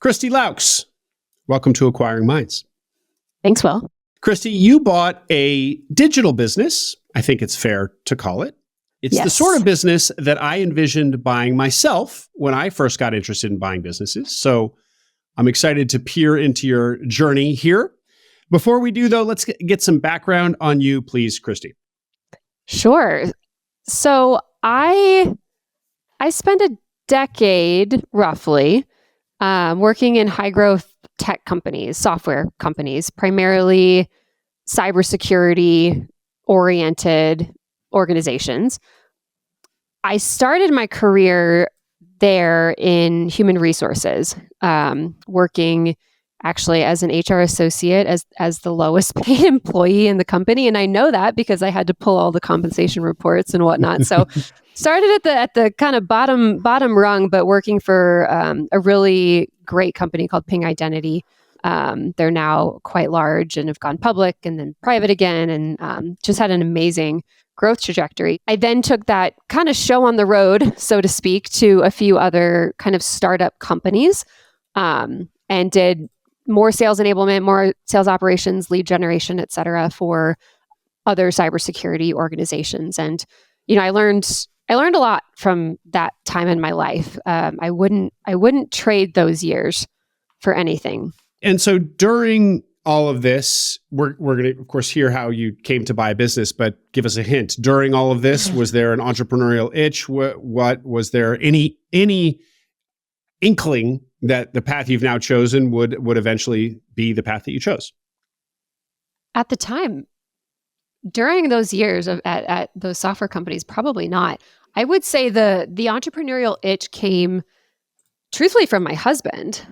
Christi Loucks, welcome to Acquiring Minds. Thanks, Will. Christi, you bought a digital business, I think it's fair to call it. It's the sort of business that I envisioned buying myself when I first got interested in buying businesses. So I'm excited to peer into your journey here. Before we do, though, let's get some background on you, please, Christi. Sure. So I spent a decade, roughly, working in high growth tech companies, software companies, primarily cybersecurity oriented organizations. I started my career there in human resources, working actually as an HR associate, as the lowest paid employee in the company. And I know that because I had to pull all the compensation reports and whatnot. So started at the kind of bottom rung, but working for a really great company called Ping Identity. They're now quite large and have gone public and then private again, and just had an amazing growth trajectory. I then took that kind of show on the road, so to speak, to a few other kind of startup companies, and did more sales enablement, more sales operations, lead generation, et cetera, for other cybersecurity organizations. And, I learned a lot from that time in my life. I wouldn't trade those years for anything. And so during all of this, we're going to, of course, hear how you came to buy a business, but give us a hint. During all of this, was there an entrepreneurial itch? What was there any inkling that the path you've now chosen would eventually be the path that you chose? At the time, during those years at those software companies, probably not. I would say the entrepreneurial itch came truthfully from my husband,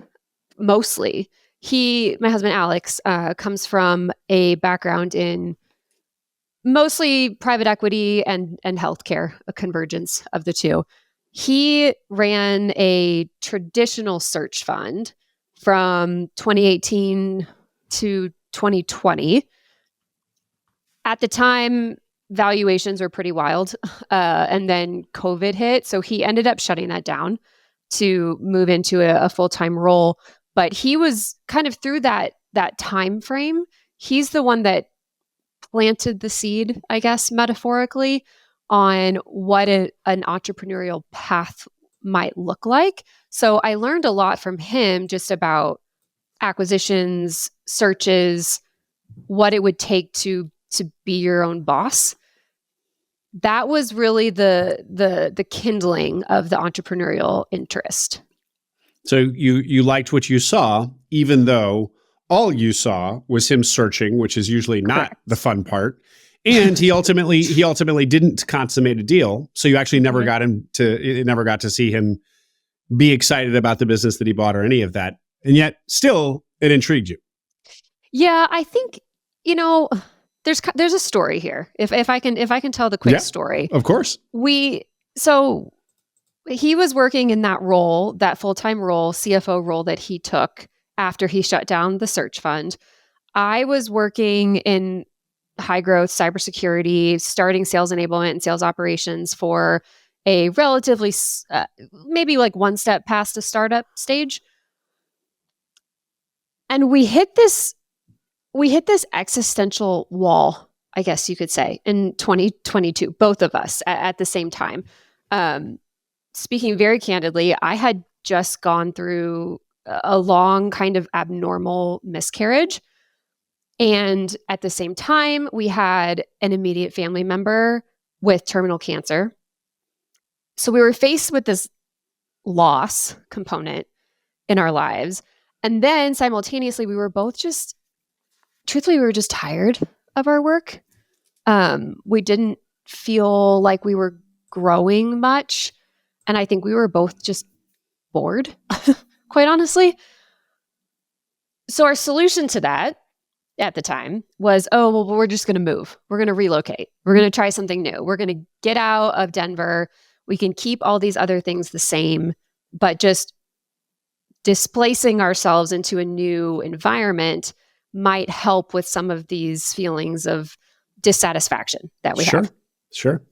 mostly. My husband, Alex, comes from a background in mostly private equity and healthcare, a convergence of the two. He ran a traditional search fund from 2018 to 2020. At the time, valuations were pretty wild. And then COVID hit. So he ended up shutting that down to move into a full-time role. But he was kind of through that time frame. He's the one that planted the seed, I guess, metaphorically, on what an entrepreneurial path might look like. So I learned a lot from him just about acquisitions, searches, what it would take to be your own boss. That was really the kindling of the entrepreneurial interest. So you liked what you saw, even though all you saw was him searching, which is usually not the fun part. And he ultimately didn't consummate a deal. So you actually never got to see him be excited about the business that he bought or any of that. And yet still it intrigued you. Yeah, I think, there's a story here. If I can tell the quick story. Of course. So he was working in that role, that full-time role, CFO role that he took after he shut down the search fund. I was working in high growth cybersecurity, starting sales enablement and sales operations for a relatively, maybe like one step past a startup stage. And we hit this existential wall, I guess you could say, in 2022, both of us at the same time. Speaking very candidly, I had just gone through a long kind of abnormal miscarriage. And at the same time, we had an immediate family member with terminal cancer. So we were faced with this loss component in our lives. And then simultaneously, we were just tired of our work. We didn't feel like we were growing much. And I think we were both just bored, quite honestly. So our solution to that at the time was, we're just going to move. We're going to relocate. We're going to try something new. We're going to get out of Denver. We can keep all these other things the same, but just displacing ourselves into a new environment might help with some of these feelings of dissatisfaction that we have. Sure.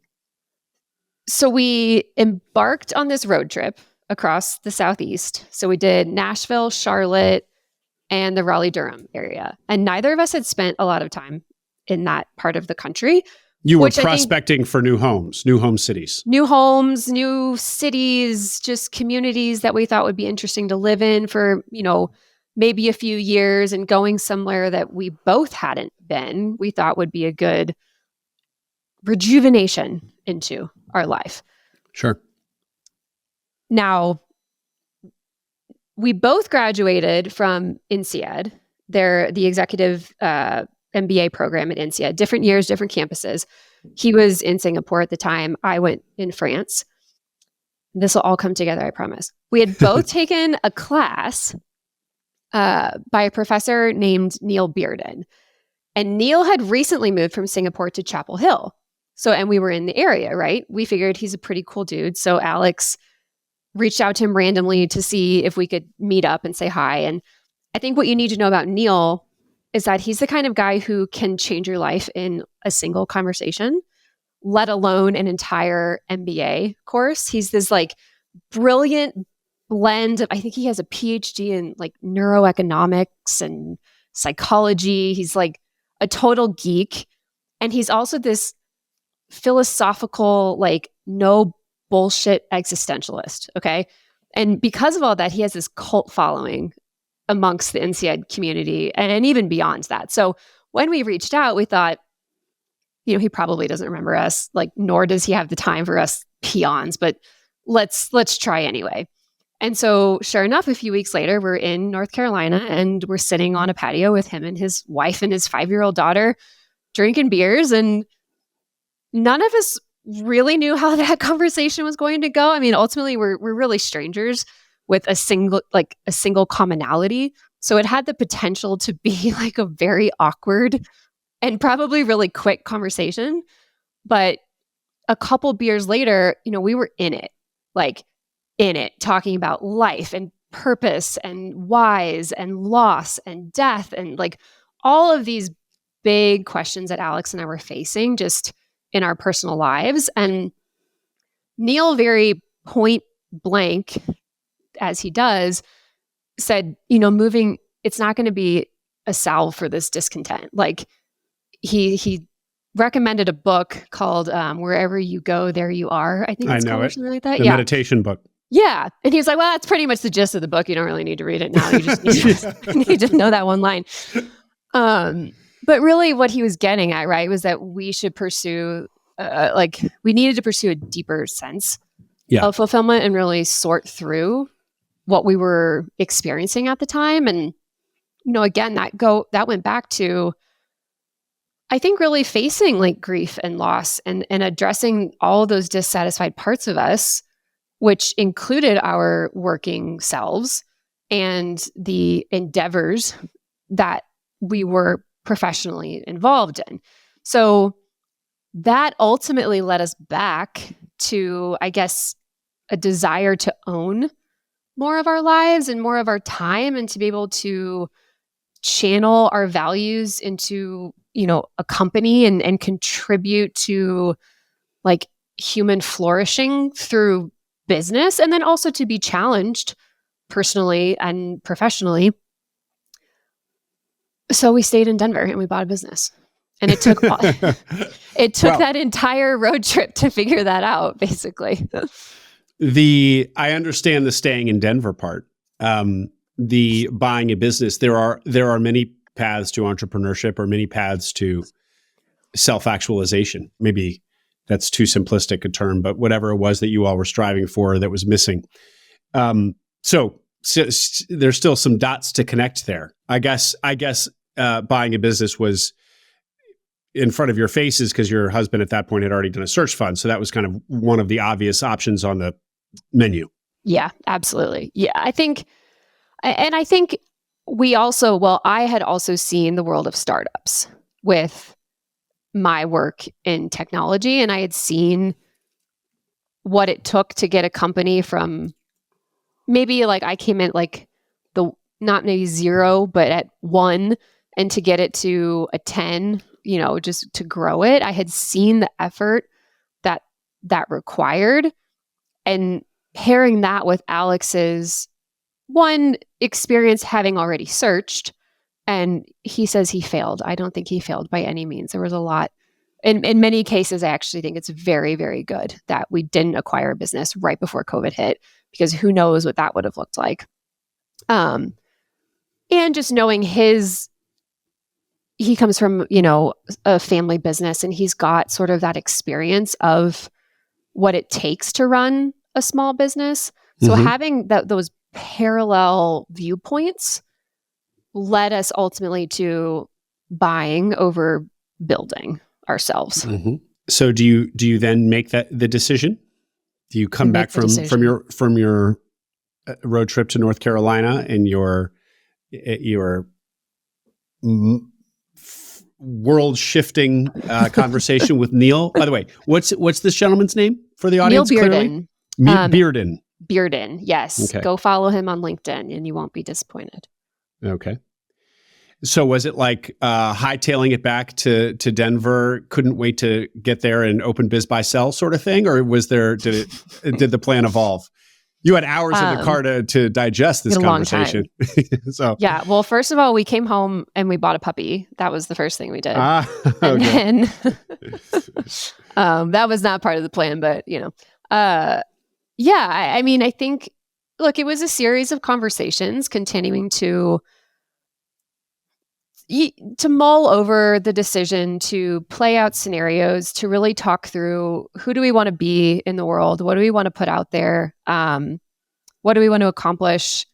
So we embarked on this road trip across the Southeast. So we did Nashville, Charlotte, and the Raleigh-Durham area. And neither of us had spent a lot of time in that part of the country. You were prospecting for new homes, new home cities. New homes, new cities, just communities that we thought would be interesting to live in for, maybe a few years, and going somewhere that we both hadn't been, we thought would be a good rejuvenation into our life. Sure. Now, we both graduated from INSEAD, the executive MBA program at INSEAD, different years, different campuses. He was in Singapore at the time. I went in France. This will all come together, I promise. We had both taken a class by a professor named Neil Bearden. And Neil had recently moved from Singapore to Chapel Hill. And we were in the area, right? We figured he's a pretty cool dude. So Alex reached out to him randomly to see if we could meet up and say hi. And I think what you need to know about Neil is that he's the kind of guy who can change your life in a single conversation, let alone an entire MBA course. He's this brilliant blend of, I think he has a PhD in neuroeconomics and psychology. He's a total geek. And he's also this philosophical, no bullshit existentialist. Okay. And because of all that, he has this cult following amongst the INSEAD community and even beyond that. So when we reached out, we thought, he probably doesn't remember us, nor does he have the time for us peons, but let's try anyway. And so sure enough, a few weeks later, we're in North Carolina and we're sitting on a patio with him and his wife and his 5-year-old daughter drinking beers. And none of us really knew how that conversation was going to go. I mean, ultimately, we're really strangers with a single commonality. So it had the potential to be a very awkward and probably really quick conversation. But a couple beers later, we were in it, talking about life and purpose and whys and loss and death and all of these big questions that Alex and I were facing just in our personal lives. And Neil, very point blank, as he does, said, moving, it's not going to be a salve for this discontent. He recommended a book called Wherever You Go, There You Are. I think it's called, or something like that. The meditation book. Yeah. And he was like, well, that's pretty much the gist of the book. You don't really need to read it now. You just need to know that one line. But really what he was getting at, right, was that we should pursue, we needed to pursue a deeper sense of fulfillment and really sort through what we were experiencing at the time. And, again, that went back to, I think, really facing grief and loss and addressing all of those dissatisfied parts of us, which included our working selves and the endeavors that we were professionally involved in. So that ultimately led us back to, I guess, a desire to own more of our lives and more of our time, and to be able to channel our values into, a company and contribute to human flourishing through business, and then also to be challenged personally and professionally. So we stayed in Denver and we bought a business. And it took that entire road trip to figure that out, basically. I understand the staying in Denver part. The buying a business, there are many paths to entrepreneurship, or many paths to self-actualization. Maybe that's too simplistic a term, but whatever it was that you all were striving for that was missing. So there's still some dots to connect there. I guess buying a business was in front of your faces because your husband at that point had already done a search fund. So that was kind of one of the obvious options on the menu. Yeah, absolutely. Yeah, I think we also, I had also seen the world of startups with my work in technology, and I had seen what it took to get a company from maybe I came in not maybe 0, but at 1, and to get it to a 10, just to grow it. I had seen the effort that required. And pairing that with Alex's one experience having already searched, and he says he failed. I don't think he failed by any means. There was a lot. In many cases, I actually think it's very, very good that we didn't acquire a business right before COVID hit, because who knows what that would have looked like. And just knowing he comes from, a family business, and he's got sort of that experience of what it takes to run a small business. So having those parallel viewpoints led us ultimately to buying over building ourselves. So do you then make the decision? Do you come back from your road trip to North Carolina and your world shifting conversation with Neil? By the way, what's this gentleman's name for the audience? Neil Bearden. Bearden. Bearden, yes. Okay. Go follow him on LinkedIn and you won't be disappointed. Okay. So was it like hightailing it back to Denver, couldn't wait to get there and open biz buy sell sort of thing? Or did the plan evolve? You had hours in the car to digest this conversation. So yeah, well, first of all, we came home and we bought a puppy. That was the first thing we did. Okay. And then that was not part of the plan, but I mean, I think, look, it was a series of conversations continuing to mull over the decision, to play out scenarios, to really talk through who do we want to be in the world? What do we want to put out there? What do we want to accomplish?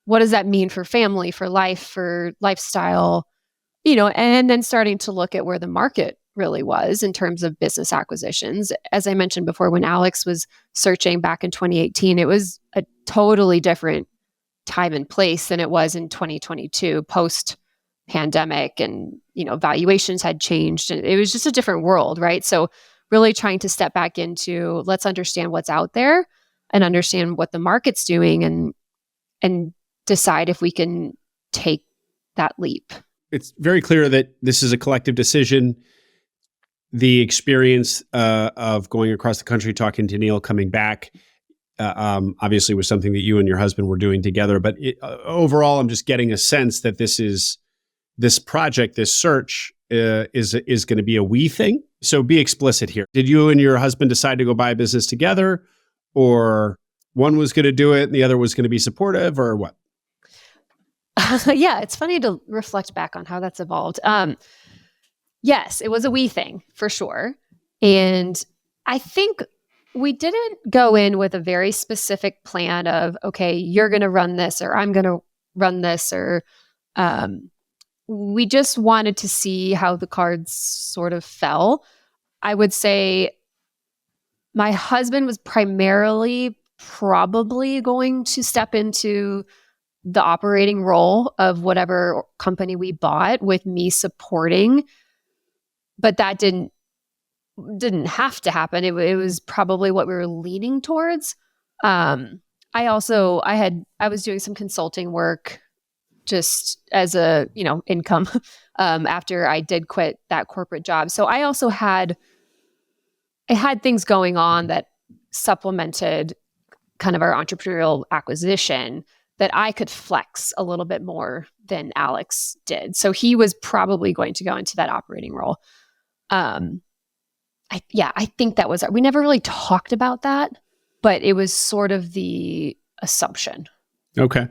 What does that mean for family, for life, for lifestyle? And then starting to look at where the market really was in terms of business acquisitions. As I mentioned before, when Alex was searching back in 2018, it was a totally different time and place than it was in 2022 post pandemic, and valuations had changed, and it was just a different world, right? So really trying to step back into, let's understand what's out there and understand what the market's doing, and decide if we can take that leap. It's very clear that this is a collective decision. The experience of going across the country, talking to Neil, coming back, obviously was something that you and your husband were doing together. But overall, I'm just getting a sense that this project, this search, is going to be a we thing. So be explicit here. Did you and your husband decide to go buy a business together, or one was going to do it and the other was going to be supportive, or what? Yeah, it's funny to reflect back on how that's evolved. Yes, it was a we thing for sure. And I think we didn't go in with a very specific plan of, okay, you're going to run this, or I'm going to run this, or we just wanted to see how the cards sort of fell. I would say my husband was primarily probably going to step into the operating role of whatever company we bought, with me supporting, but that didn't have to happen. It was probably what we were leaning towards. I was doing some consulting work just as a, income, after I did quit that corporate job. So I had things going on that supplemented kind of our entrepreneurial acquisition that I could flex a little bit more than Alex did. So he was probably going to go into that operating role. I think that was, we never really talked about that, but it was sort of the assumption. Okay.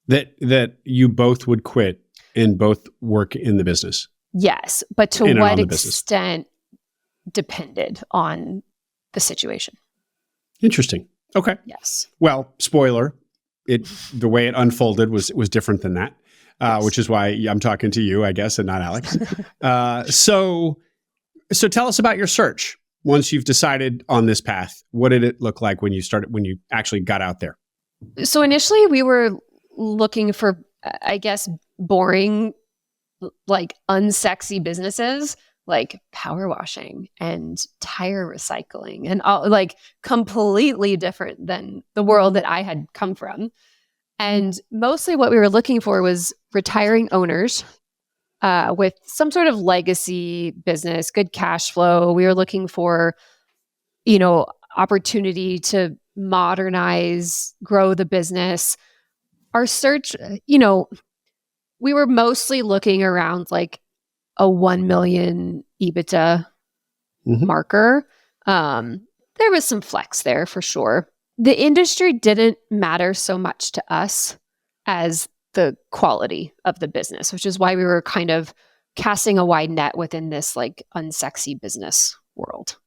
That you both would quit and both work in the business. Yes. But to what extent depended on the situation. Interesting. Okay. Yes. Well, spoiler, the way it unfolded was different than that, yes. Which is why I'm talking to you, I guess, and not Alex. So tell us about your search. Once you've decided on this path, what did it look like when you actually got out there? So initially we were looking for, I guess, boring, like unsexy businesses, like power washing and tire recycling, and all, like completely different than the world that I had come from. And mostly what we were looking for was retiring owners with some sort of legacy business, good cash flow. We were looking for, opportunity to modernize, grow the business. Our search, we were mostly looking around like a 1 million EBITDA marker. There was some flex there for sure. The industry didn't matter so much to us as the quality of the business, which is why we were kind of casting a wide net within this like unsexy business world.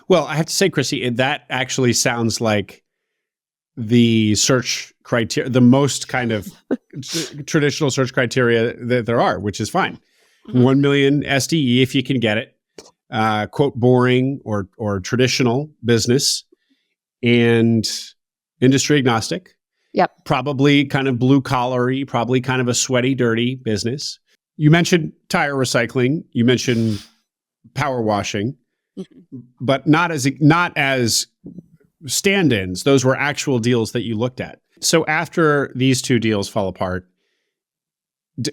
Well, I have to say, Christi, that actually sounds like the search criteria, the most kind of traditional search criteria that there are, which is fine. 1 million SDE if you can get it. Quote, boring or traditional business, and industry agnostic. Yep. Probably kind of blue collar-y, probably kind of a sweaty, dirty business. You mentioned tire recycling. You mentioned power washing, but not as stand-ins. Those were actual deals that you looked at. So after these two deals fall apart,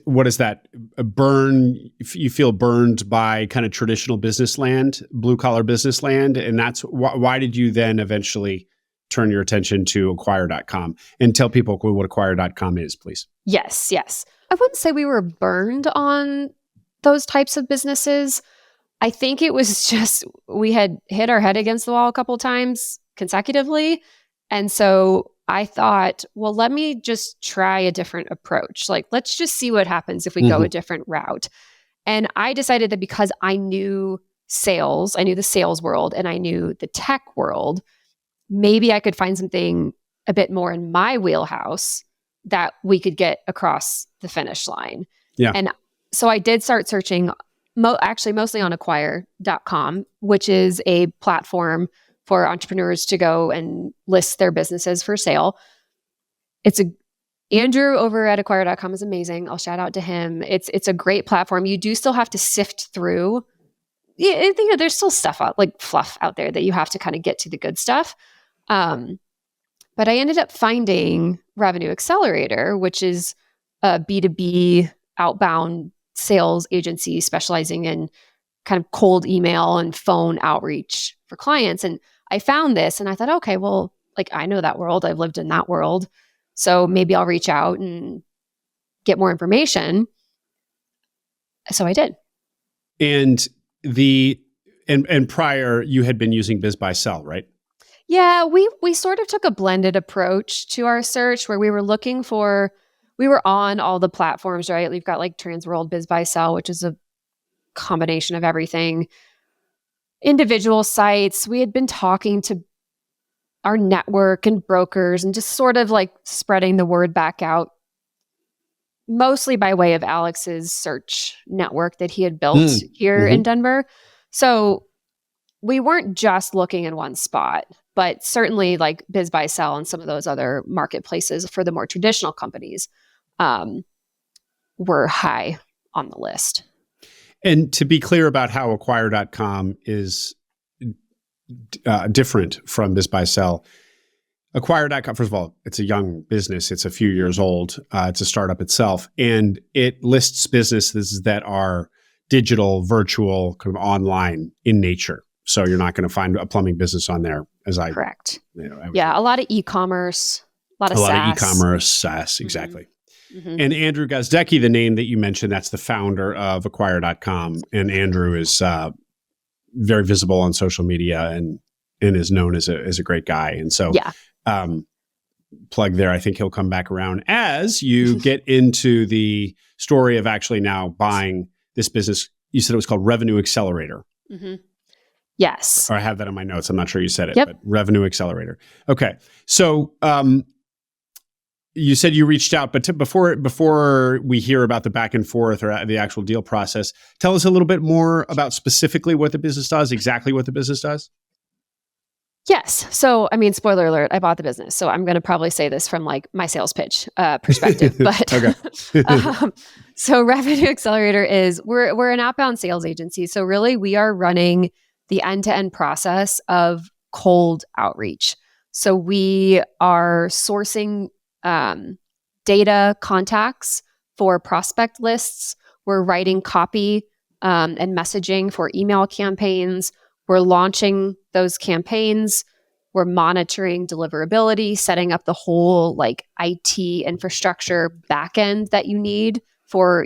what is that? You feel burned by kind of traditional business land, blue collar business land. And that's why did you then eventually turn your attention to acquire.com? And tell people what acquire.com is, please. Yes. I wouldn't say we were burned on those types of businesses. I think it was just we had hit our head against the wall a couple of times consecutively. And so I thought, well, let me just try a different approach. Like, let's just see what happens if we go a different route. And I decided that because I knew sales, I knew the sales world, and I knew the tech world, maybe I could find something a bit more in my wheelhouse that we could get across the finish line. Yeah. And so I did start searching, actually mostly on acquire.com, which is a platform for entrepreneurs to go and list their businesses for sale. Andrew over at acquire.com is amazing. I'll shout out to him. It's a great platform. You do still have to sift through. There's still stuff out, like fluff out there that you have to kind of get to the good stuff. But I ended up finding Revenue Accelerator, which is a B2B outbound sales agency specializing in kind of cold email and phone outreach for clients. And I found this and I thought, okay, well, like I know that world. I've lived in that world. So maybe I'll reach out and get more information. So I did. And prior you had been using Biz by Sell, right? Yeah, we sort of took a blended approach to our search where we were on all the platforms, right? We've got like Transworld, Biz by Sell, which is a combination of everything. Individual sites. We had been talking to our network and brokers and just sort of like spreading the word back out, mostly by way of Alex's search network that he had built here in Denver. So we weren't just looking in one spot, but certainly like Biz by Sell and some of those other marketplaces for the more traditional companies were high on the list. And to be clear about how acquire.com is different from Biz by Sell, acquire.com, first of all, it's a young business. It's a few years old. It's a startup itself. And it lists businesses that are digital, virtual, kind of online in nature. So you're not going to find a plumbing business on there Correct. A lot of e-commerce, a lot of e-commerce, SaaS, exactly. And Andrew Gazdecki, the name that you mentioned, that's the founder of acquire.com. And Andrew is very visible on social media and is known as a great guy. And so plug there. I think he'll come back around as you get into the story of actually now buying this business. You said it was called Revenue Accelerator. Yes. Or I have that in my notes. I'm not sure you said it, Yep. but Revenue Accelerator. Okay. So you said you reached out, but before we hear about the back and forth or the actual deal process, tell us a little bit more about specifically what the business does, exactly what the business does. Yes. So, I mean, spoiler alert, I bought the business. So I'm going to probably say this from like my sales pitch perspective, but so Revenue Accelerator we're an outbound sales agency. So really we are running the end-to-end process of cold outreach. So we are sourcing data contacts for prospect lists. We're writing copy and messaging for email campaigns. we're launching those campaigns. We're monitoring deliverability, setting up the whole like IT infrastructure backend that you need for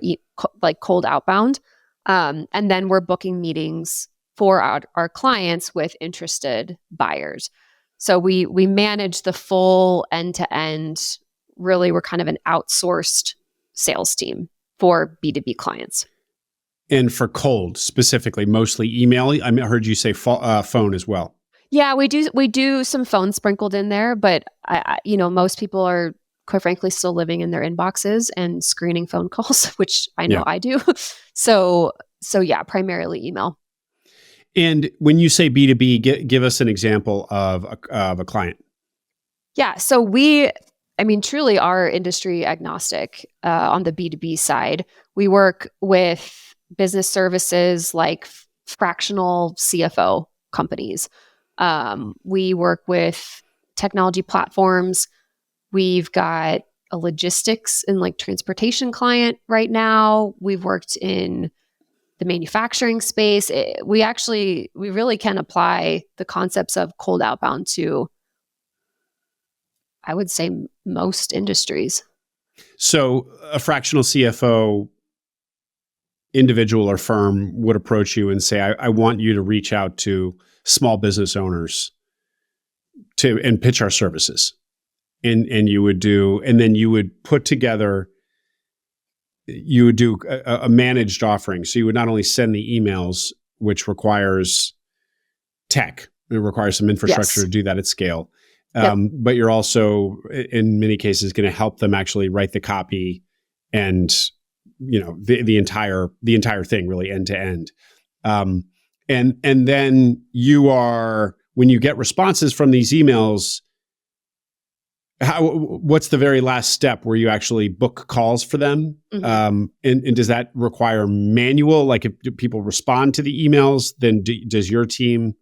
like cold outbound. And then we're booking meetings for our clients with interested buyers. So we manage the full end-to-end. Really, we're kind of an outsourced sales team for B2B clients. And for cold specifically, mostly email. I heard you say phone as well. Yeah, we do some phone sprinkled in there, but most people are quite frankly still living in their inboxes and screening phone calls, which I know I do. So yeah, primarily email. And when you say B2B, give us an example of a client. Yeah, so truly are industry agnostic on the B2B side. We work with business services like fractional CFO companies. We work with technology platforms. We've got a logistics and like transportation client right now. We've worked in the manufacturing space. We really can apply the concepts of cold outbound to, I would say, most industries. So a fractional CFO individual or firm would approach you and say, I want you to reach out to small business owners and pitch our services. And you would do put together, you would do a managed offering. So you would not only send the emails, which requires tech, it requires some infrastructure to do that at scale. But you're also, in many cases, going to help them actually write the copy and, the entire thing really end to end. And then when you get responses from these emails, what's the very last step where you actually book calls for them? Mm-hmm. And does that require manual? Like if people respond to the emails, then does your team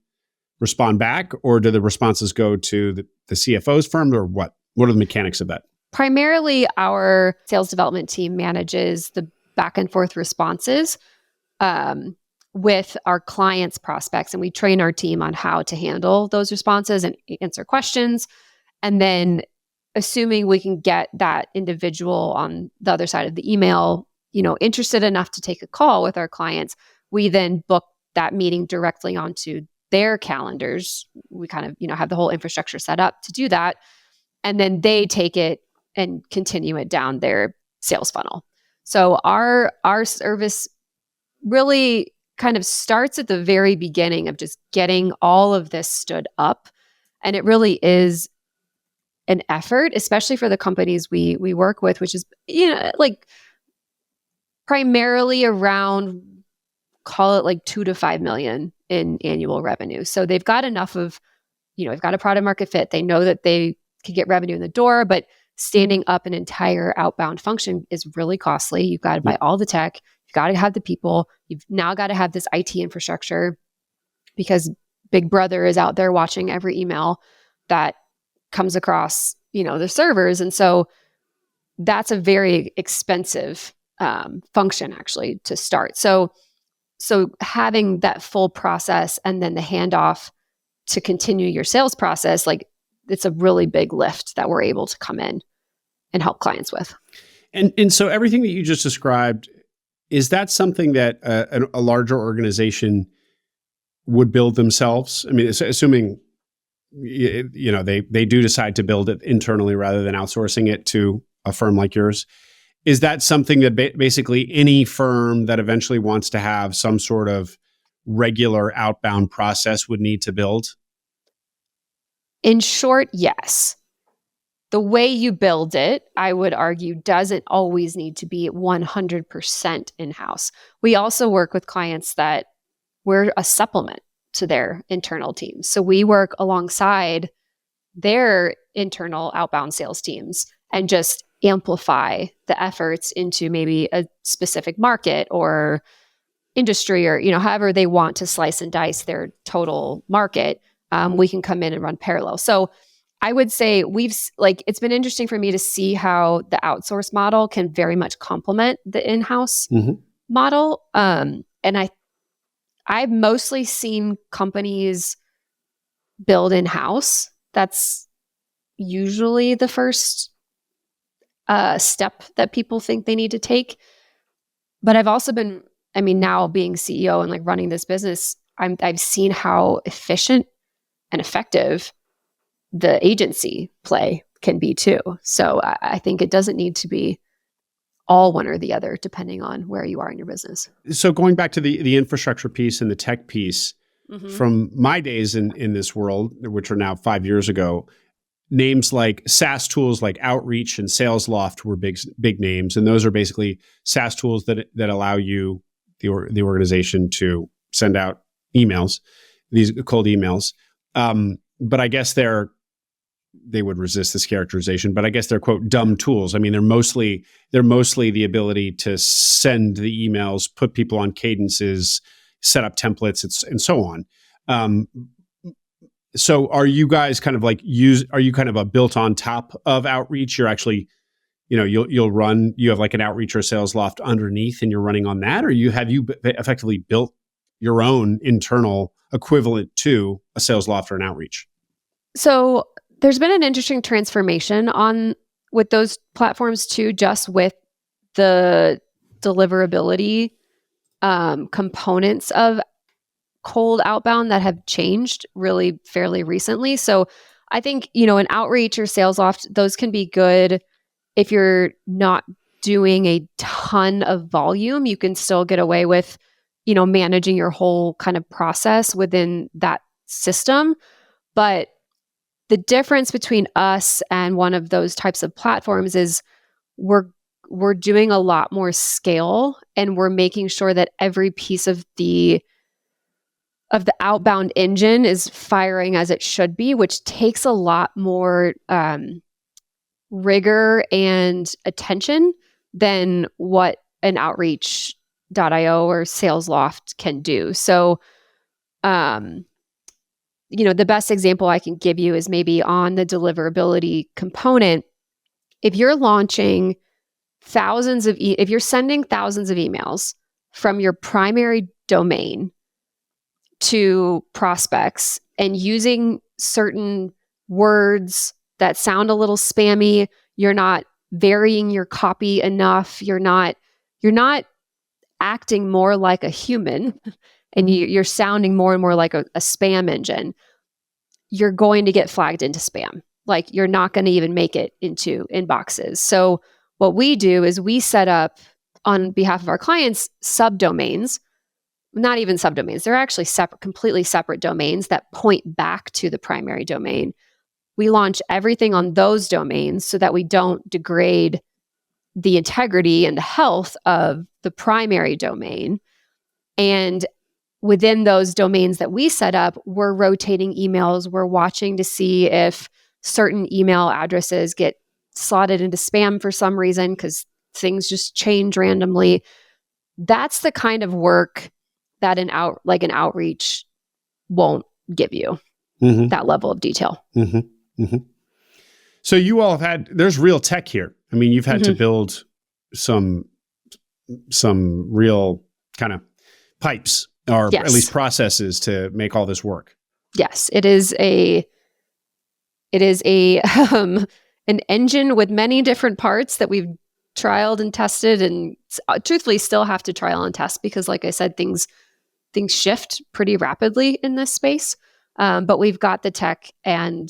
respond back, or do the responses go to the CFO's firm, or what? What are the mechanics of that? Primarily, our sales development team manages the back and forth responses with our clients' prospects, and we train our team on how to handle those responses and answer questions. And then, assuming we can get that individual on the other side of the email, interested enough to take a call with our clients, we then book that meeting directly onto their calendars. We kind of, have the whole infrastructure set up to do that. And then they take it and continue it down their sales funnel. So our service really kind of starts at the very beginning of just getting all of this stood up. And it really is an effort, especially for the companies we work with, which is, like primarily around, call it like 2 to 5 million in annual revenue. So they've got enough of, they've got a product market fit. They know that they could get revenue in the door, but standing up an entire outbound function is really costly. You've got to buy all the tech. You've got to have the people. You've now got to have this IT infrastructure because Big Brother is out there watching every email that comes across, the servers. And so that's a very expensive function actually to start. So having that full process and then the handoff to continue your sales process, like it's a really big lift that we're able to come in and help clients with. And so everything that you just described, is that something that a larger organization would build themselves? I mean, assuming they do decide to build it internally rather than outsourcing it to a firm like yours. Is that something that basically any firm that eventually wants to have some sort of regular outbound process would need to build? In short, yes. The way you build it, I would argue, doesn't always need to be 100% in-house. We also work with clients that we're a supplement to their internal teams. So we work alongside their internal outbound sales teams and just amplify the efforts into maybe a specific market or industry or, however they want to slice and dice their total market. We can come in and run parallel. So I would say it's been interesting for me to see how the outsource model can very much complement the in-house model. And I've mostly seen companies build in-house. That's usually the first step that people think they need to take. But I've also been, now being CEO and like running this business, I've seen how efficient and effective the agency play can be too. So I think it doesn't need to be all one or the other, depending on where you are in your business. So going back to the infrastructure piece and the tech piece, from my days in this world, which are now 5 years ago, names like SaaS tools like Outreach and SalesLoft were big names, and those are basically SaaS tools that allow you, the organization, to send out emails, these cold emails. But I guess they would resist this characterization, but I guess they're, quote, dumb tools. I mean, they're mostly the ability to send the emails, put people on cadences, set up templates, and so on. So are you guys kind of are you kind of a built on top of Outreach? You're actually, you have like an Outreach or SalesLoft underneath and you're running on that? Or have you effectively built your own internal equivalent to a SalesLoft or an Outreach? So there's been an interesting transformation with those platforms too, just with the deliverability components of cold outbound that have changed really fairly recently. So I think, an Outreach or SalesLoft, those can be good if you're not doing a ton of volume. You can still get away with, managing your whole kind of process within that system. But the difference between us and one of those types of platforms is we're doing a lot more scale, and we're making sure that every piece of the outbound engine is firing as it should be, which takes a lot more rigor and attention than what an Outreach.io or SalesLoft can do. So, the best example I can give you is maybe on the deliverability component. If you're launching if you're sending thousands of emails from your primary domain to prospects and using certain words that sound a little spammy, you're not varying your copy enough, you're not acting more like a human, and you're sounding more and more like a spam engine, you're going to get flagged into spam. Like, you're not going to even make it into inboxes. So what we do is we set up, on behalf of our clients, subdomains. Not even subdomains. They're actually completely separate domains that point back to the primary domain. We launch everything on those domains so that we don't degrade the integrity and the health of the primary domain. And within those domains that we set up, we're rotating emails. We're watching to see if certain email addresses get slotted into spam for some reason, because things just change randomly. That's the kind of work that an Outreach won't give you, that level of detail. So you all have there's real tech here. I mean, you've had to build some real kind of pipes, or at least processes, to make all this work. Yes, it is an engine with many different parts that we've trialed and tested, and truthfully still have to trial and test, because, like I said, things shift pretty rapidly in this space. But we've got the tech and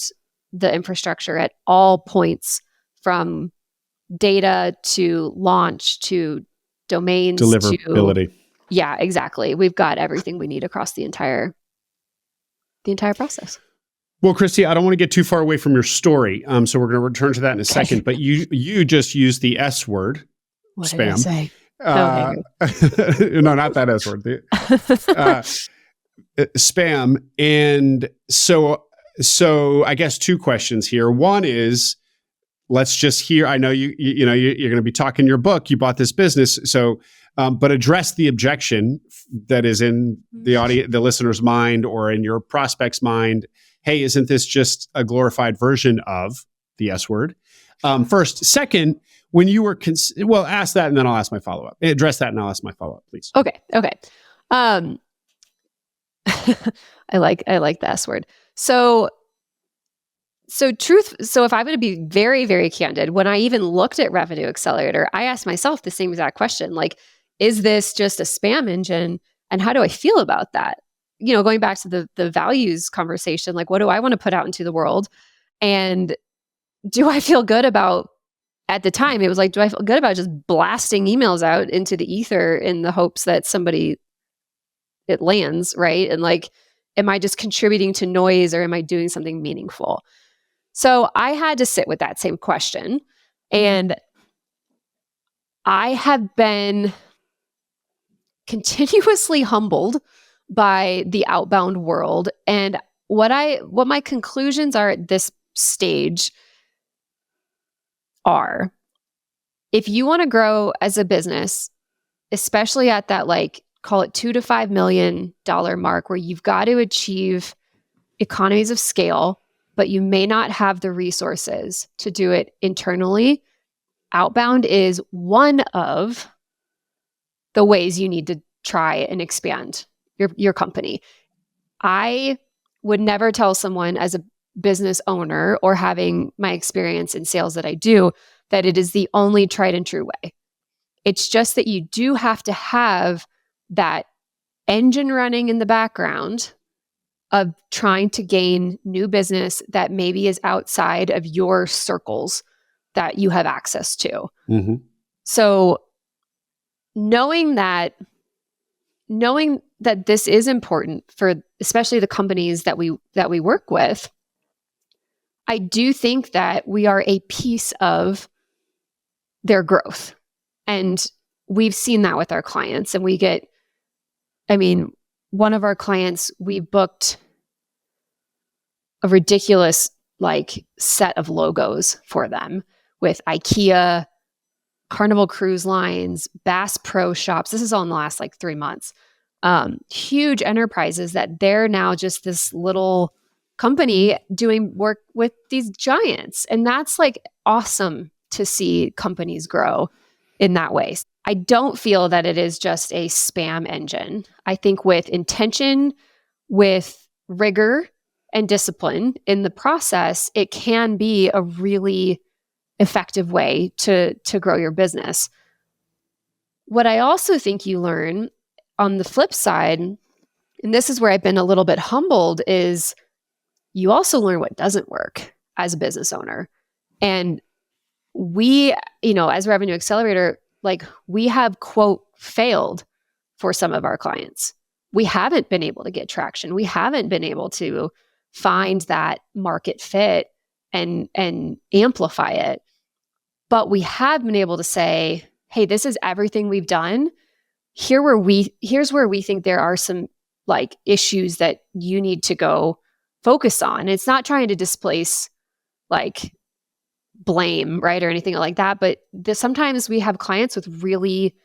the infrastructure at all points, from data to launch to domains, deliverability. Yeah, exactly. We've got everything we need across the entire process. Well, Christi, I don't want to get too far away from your story, so we're going to return to that in a second. But you just used the S word, what spam. Did I say? No, not that S word. Spam. And so I guess two questions here. One is, let's just hear. I know you're going to be talking your book. You bought this business, so but address the objection that is in the listener's mind or in your prospect's mind. Hey, isn't this just a glorified version of the S word? First. Second, when you were ask that, and then I'll ask my follow-up. Address that, and I'll ask my follow-up, please. Okay. I like the S word. So if I'm going to be very, very candid, when I even looked at Revenue Accelerator, I asked myself the same exact question, like, is this just a spam engine? And how do I feel about that? Going back to the values conversation, like, what do I want to put out into the world? And do I feel good about, at the time, it was like, do I feel good about just blasting emails out into the ether in the hopes that it lands, right? And like, am I just contributing to noise, or am I doing something meaningful? So I had to sit with that same question. And I have been continuously humbled by the outbound world. And what my conclusions are at this stage are, if you want to grow as a business, especially at that, like, call it $2 to $5 million mark, where you've got to achieve economies of scale, but you may not have the resources to do it internally, outbound is one of the ways you need to try and expand your company. I would never tell someone, as a business owner or having my experience in sales that I do, that it is the only tried and true way. It's just that you do have to have that engine running in the background of trying to gain new business that maybe is outside of your circles that you have access to. Mm-hmm. So knowing that this is important for especially the companies that we work with, I do think that we are a piece of their growth. And we've seen that with our clients. And one of our clients, we booked a ridiculous set of logos for them with IKEA, Carnival Cruise Lines, Bass Pro Shops. This is all in the last 3 months. Huge enterprises that they're now just this little company doing work with these giants. And that's awesome to see companies grow in that way. I don't feel that it is just a spam engine. I think with intention, with rigor and discipline in the process, it can be a really effective way to grow your business. What I also think you learn on the flip side, and this is where I've been a little bit humbled, is you also learn what doesn't work as a business owner. And we, as Revenue Accelerator, we have, quote, failed for some of our clients. We haven't been able to get traction. We haven't been able to find that market fit and amplify it. But we have been able to say, hey, this is everything we've done. Here's where we think there are some issues that you need to go focus on. It's not trying to displace blame, right, or anything like that. But sometimes we have clients with really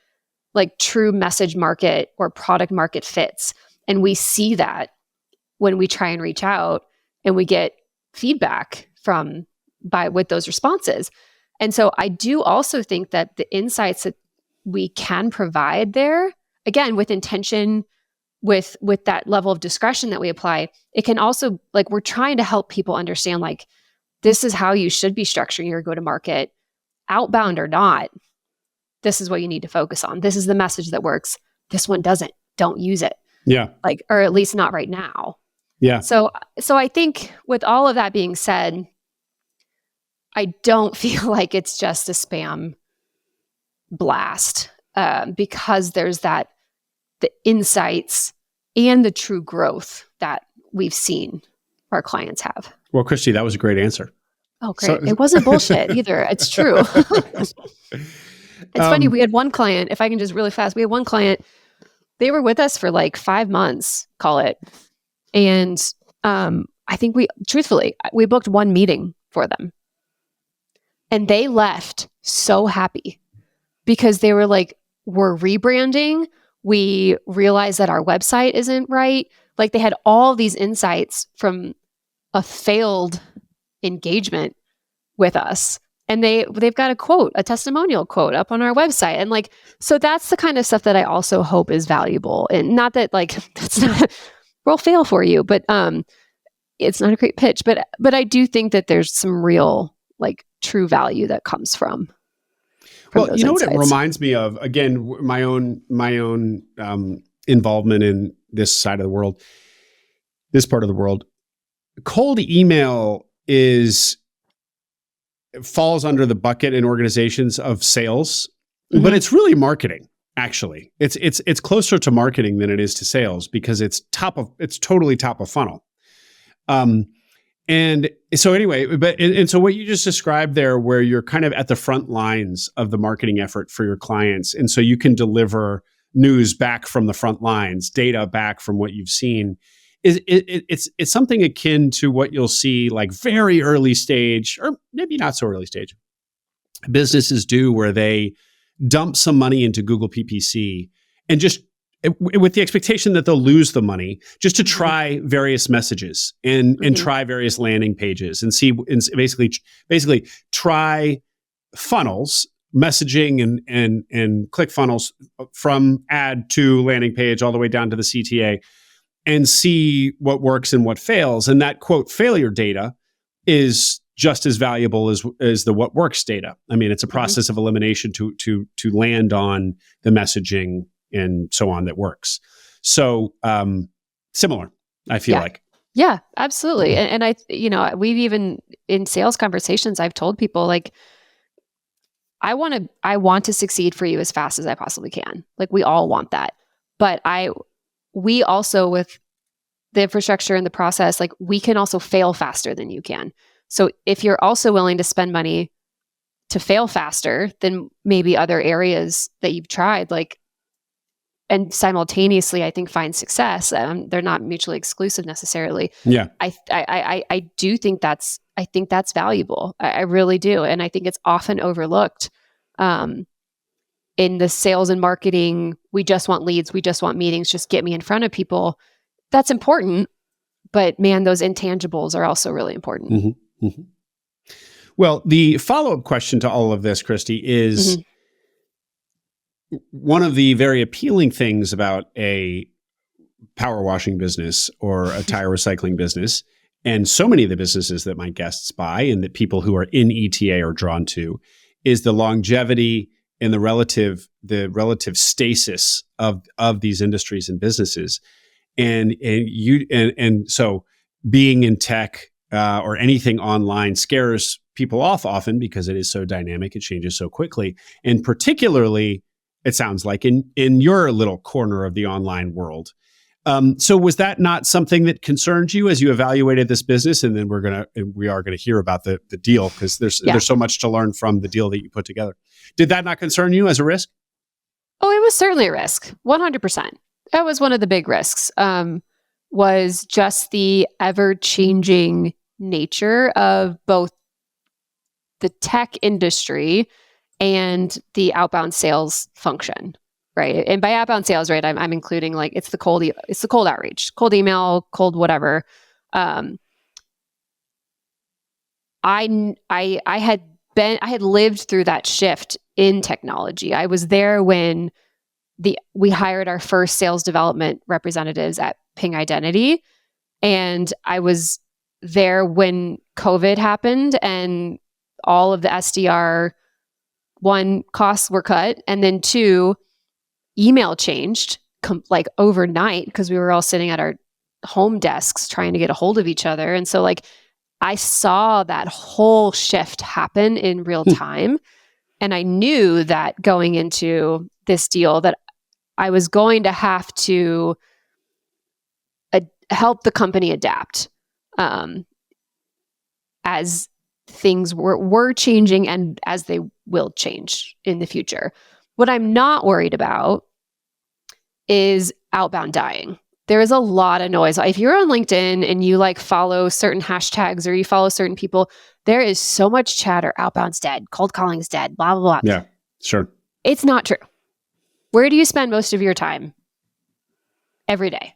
true message market or product market fits. And we see that when we try and reach out and we get feedback with those responses. And so I do also think that the insights that we can provide there, again, with intention, with that level of discretion that we apply, it can also, we're trying to help people understand, this is how you should be structuring your go-to-market, outbound or not. This is what you need to focus on. This is the message that works. This one doesn't. Don't use it. Yeah. Or at least not right now. Yeah. So I think with all of that being said, I don't feel like it's just a spam blast because there's the insights and the true growth that we've seen our clients have. Well, Christi, that was a great answer. Oh, great. It wasn't bullshit either. It's true. It's funny. We had one client, if I can just really fast, we had one client, they were with us for 5 months, call it. And I think we booked one meeting for them. And they left so happy because they were we're rebranding. We realized that our website isn't right. They had all these insights from a failed engagement with us. And they've got a testimonial quote up on our website. And so that's the kind of stuff that I also hope is valuable. And not that that's not, will fail for you. But it's not a great pitch. But I do think that there's some real like true value that comes from well, you know insights. what it reminds me of? Again, my own involvement in this side of the world, this part of the world. Cold email falls under the bucket in organizations of sales, but it's really marketing. Actually, it's closer to marketing than it is to sales because it's totally top of funnel. And so anyway, and so what you just described there, where you're kind of at the front lines of the marketing effort for your clients, and so you can deliver news back from the front lines, data back from what you've seen. It's something akin to what you'll see like very early stage, or maybe not so early stage, businesses do, where they dump some money into Google PPC and just with the expectation that they'll lose the money, just to try various messages and try various landing pages and see, and basically try funnels, messaging and click funnels from ad to landing page all the way down to the CTA, and see what works and what fails. And that quote failure data is just as valuable as the what works data. I mean, it's a process of elimination to land on the messaging and so on that works. So similar, I feel like. Yeah, absolutely. And I, we've even in sales conversations, I've told people like, I want to succeed for you as fast as I possibly can. Like we all want that. But we also, with the infrastructure and the process, like we can also fail faster than you can. So if you're also willing to spend money to fail faster than maybe other areas that you've tried, like, and simultaneously, I think find success. They're not mutually exclusive necessarily. Yeah, I do think that's valuable. I really do, and I think it's often overlooked in the sales and marketing. We just want leads. We just want meetings. Just get me in front of people. That's important, but man, those intangibles are also really important. Mm-hmm. Mm-hmm. Well, the follow-up question to all of this, Christi, is. One of the very appealing things about a power washing business or a tire recycling business, and so many of the businesses that my guests buy and that people who are in ETA are drawn to, is the longevity and the relative stasis of these industries and businesses. And so being in tech or anything online scares people off often because it is so dynamic, it changes so quickly, and particularly. It sounds like in your little corner of the online world. So was that not something that concerned you as you evaluated this business? And then we are gonna hear about the deal because there's so much to learn from the deal that you put together. Did that not concern you as a risk? Oh, it was certainly a risk. 100%. That was one of the big risks. Was just the ever-changing nature of both the tech industry and the outbound sales function, right? And by outbound sales, right, I'm including like it's the cold outreach, cold email, cold whatever. I had lived through that shift in technology. I was there when we hired our first sales development representatives at Ping Identity, and I was there when COVID happened and all of the SDR. One, costs were cut, and then two, email changed like overnight because we were all sitting at our home desks trying to get a hold of each other. And so like I saw that whole shift happen in real time. And I knew that going into this deal that I was going to have to help the company adapt as things were changing and as they will change in the future. What I'm not worried about is outbound dying. There is a lot of noise. If you're on LinkedIn and you like follow certain hashtags or you follow certain people, there is so much chatter. Outbound's dead. Cold calling's dead. Blah, blah, blah. Yeah, sure. It's not true. Where do you spend most of your time? Every day.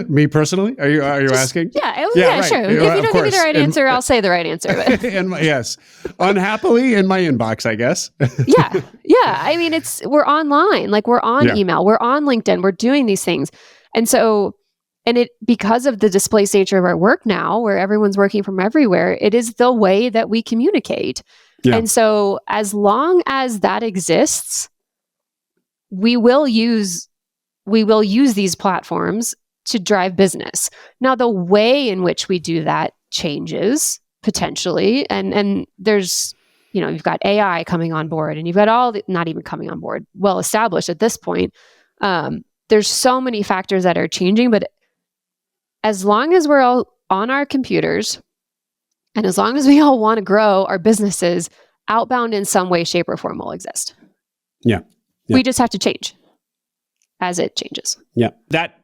Me personally? Are you asking? Yeah, right. Sure. If you don't give me the right answer, I'll say the right answer. Yes, unhappily in my inbox, I guess. Yeah. I mean, we're online. Like we're on email, we're on LinkedIn, we're doing these things. And so, because of the displaced nature of our work now, where everyone's working from everywhere, it is the way that we communicate. Yeah. And so as long as that exists, we will use these platforms to drive business. Now, the way in which we do that changes potentially. And there's, you've got AI coming on board, and you've got not even coming on board, well established at this point. There's so many factors that are changing, but as long as we're all on our computers, and as long as we all want to grow our businesses, outbound in some way, shape, or form will exist. Yeah. We just have to change as it changes. Yeah. That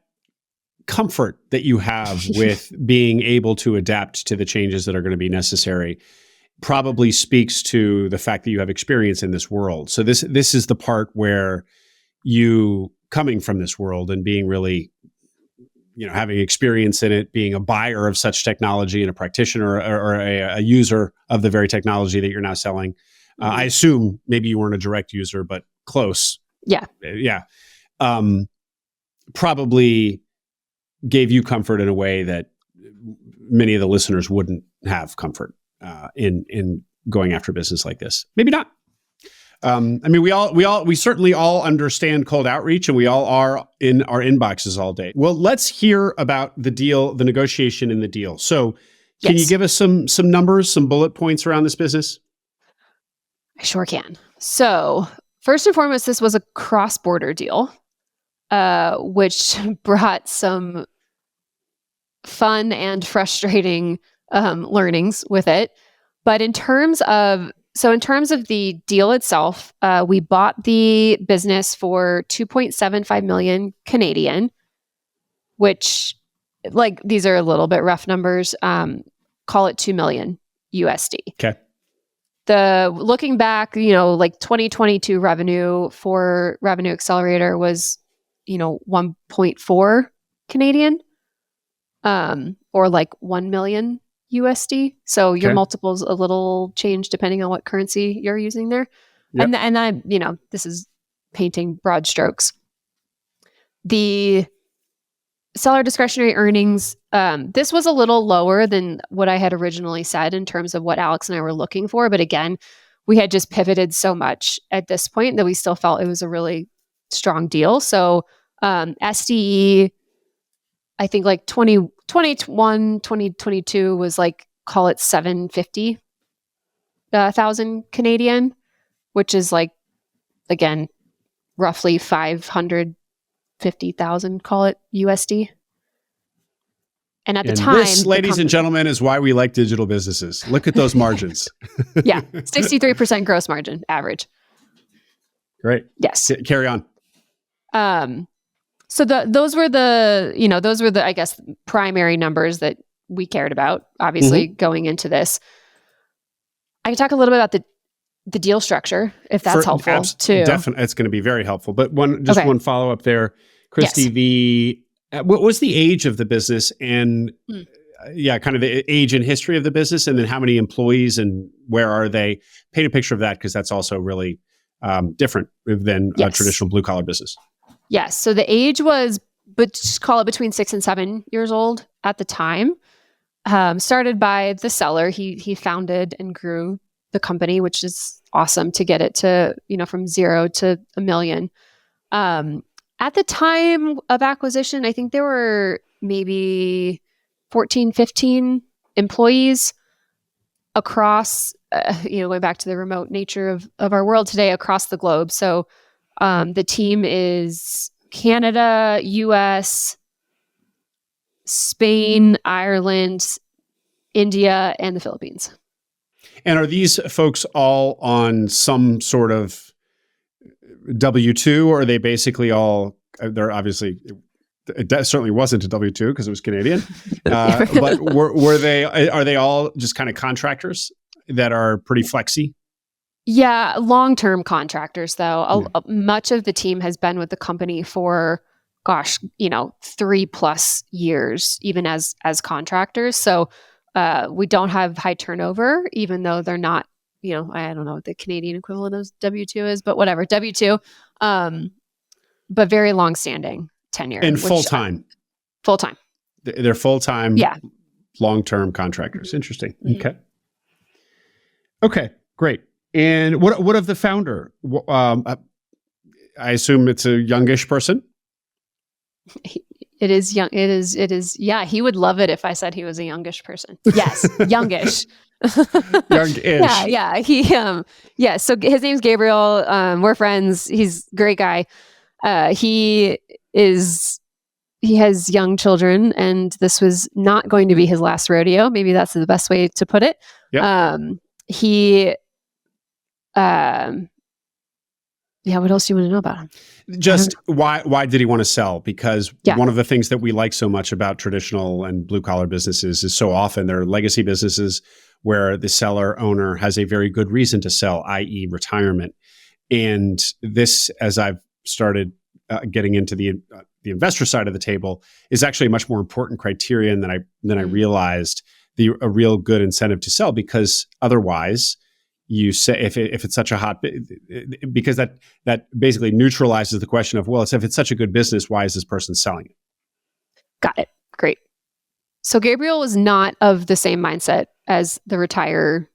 comfort that you have with being able to adapt to the changes that are going to be necessary probably speaks to the fact that you have experience in this world. So this is the part where you coming from this world and being really, having experience in it, being a buyer of such technology and a practitioner or a user of the very technology that you're now selling. Mm-hmm. I assume maybe you weren't a direct user, but close. Yeah. Yeah. Probably gave you comfort in a way that many of the listeners wouldn't have comfort in going after business like this. Maybe not. We certainly all understand cold outreach, and we all are in our inboxes all day. Well, let's hear about the deal, the negotiation in the deal. So can you give us some numbers, some bullet points around this business? I sure can. So first and foremost, this was a cross-border deal, which brought some fun and frustrating learnings with it. But in terms of the deal itself, we bought the business for 2.75 million Canadian, which, these are a little bit rough numbers. Call it 2 million USD. Okay. Looking back, 2022 revenue for Revenue Accelerator was, 1.4 Canadian, or 1 million USD. So your multiple's a little changed depending on what currency you're using there. Yep. And I, this is painting broad strokes. The seller discretionary earnings, this was a little lower than what I had originally said in terms of what Alex and I were looking for. But again, we had just pivoted so much at this point that we still felt it was a really strong deal. So SDE, I think 2021, 2022 was call it 750,000 Canadian, which is again, roughly 550,000, call it USD. And at the time, this, ladies and gentlemen, is why we like digital businesses. Look at those margins. Yeah. 63% gross margin average. Great. Yes. Carry on. So those were the, I guess, primary numbers that we cared about, obviously, going into this. I can talk a little bit about the deal structure, if that's helpful too. Definitely, it's going to be very helpful. But one follow up there, Christi. Yes. What was the age of the business, and kind of the age and history of the business, and then how many employees and where are they? Paint a picture of that, because that's also really different than a traditional blue collar business. Yes. So the age was, but just call it between 6 and 7 years old at the time. Started by the seller. He founded and grew the company, which is awesome to get it to, from 0 to 1 million. At the time of acquisition, I think there were maybe 14, 15 employees across, going back to the remote nature of our world today, across the globe. So the team is Canada, US, Spain, Ireland, India, and the Philippines. And are these folks all on some sort of W-2, or are they basically all, they're obviously, that certainly wasn't a W-2 because it was Canadian, but are they all just kind of contractors that are pretty flexy? Yeah, long-term contractors, though. Much of the team has been with the company for, 3+ years, even as contractors. So we don't have high turnover, even though they're not, I don't know what the Canadian equivalent of W-2 is, but whatever, W-2, but very long-standing. tenure. And full-time. Full-time. They're full-time, yeah, long-term contractors. Interesting. Mm-hmm. Okay, great. And what of the founder? I assume it's a youngish person. It is young. It is. Yeah, he would love it if I said he was a youngish person. Yes, youngish. Youngish. Yeah. Yeah. So his name's Gabriel. We're friends. He's a great guy. He has young children, and this was not going to be his last rodeo. Maybe that's the best way to put it. Yep. Yeah, what else do you want to know about him? Just why did he want to sell? Because Yeah. one of the things that we like so much about traditional and blue collar businesses is so often they're legacy businesses where the seller owner has a very good reason to sell, i.e. retirement. And this, as I've started getting into the investor side of the table, is actually a much more important criterion than I realized. A real good incentive to sell, because otherwise, you say if it's such a hot, because that basically neutralizes the question of, well, if it's such a good business, why is this person selling it? Got it. Great. So Gabriel was not of the same mindset as the retiring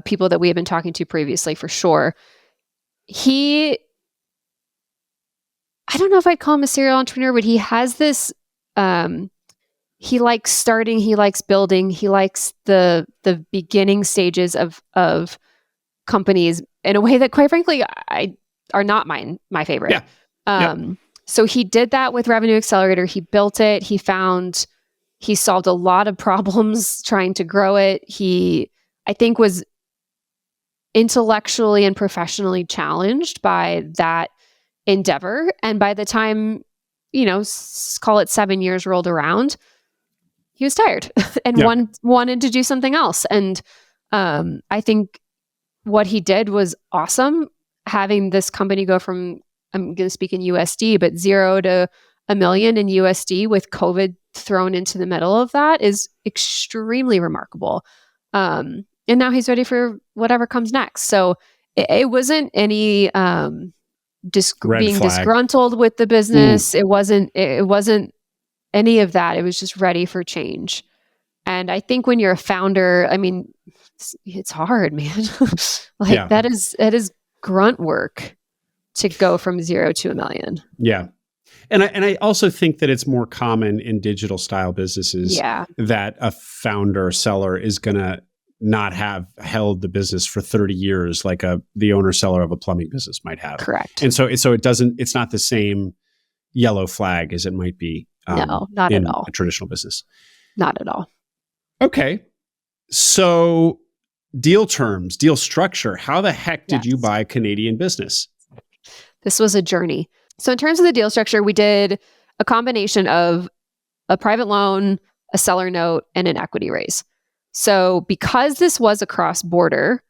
people that we have been talking to previously, for sure. I don't know if I'd call him a serial entrepreneur, but he has this. He likes starting, he likes building, he likes the beginning stages of companies in a way that, quite frankly, are not my favorite. Yeah. So he did that with Revenue Accelerator. He built it. He solved a lot of problems trying to grow it. He, I think, was intellectually and professionally challenged by that endeavor. And by the time, call it 7 years rolled around, he was tired and wanted to do something else. And I think what he did was awesome. Having this company go from, I'm going to speak in USD, but 0 to $1 million in USD with COVID thrown into the middle of that is extremely remarkable. And now he's ready for whatever comes next. So it wasn't any being disgruntled with the business. It wasn't any of that. It was just ready for change. And I think when you're a founder, I mean, it's hard, man. That is grunt work to go from 0 to $1 million. Yeah. And I also think that it's more common in digital style businesses that a founder or seller is going to not have held the business for 30 years like the owner seller of a plumbing business might have. Correct. And so it's not the same yellow flag as it might be. No, not at all. A traditional business. Not at all. Okay. So deal terms, deal structure. How the heck did you buy a Canadian business? This was a journey. So in terms of the deal structure, we did a combination of a private loan, a seller note, and an equity raise. So because this was a cross-border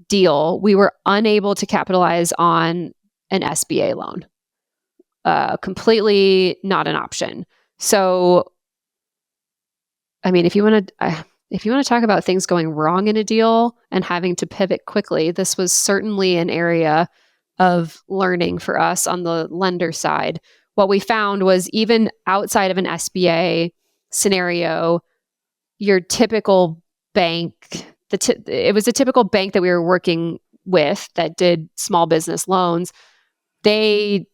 deal, we were unable to capitalize on an SBA loan. Completely not an option. So, I mean, if you want to talk about things going wrong in a deal and having to pivot quickly, this was certainly an area of learning for us on the lender side. What we found was, even outside of an SBA scenario, your typical bank, it was a typical bank that we were working with that did small business loans. They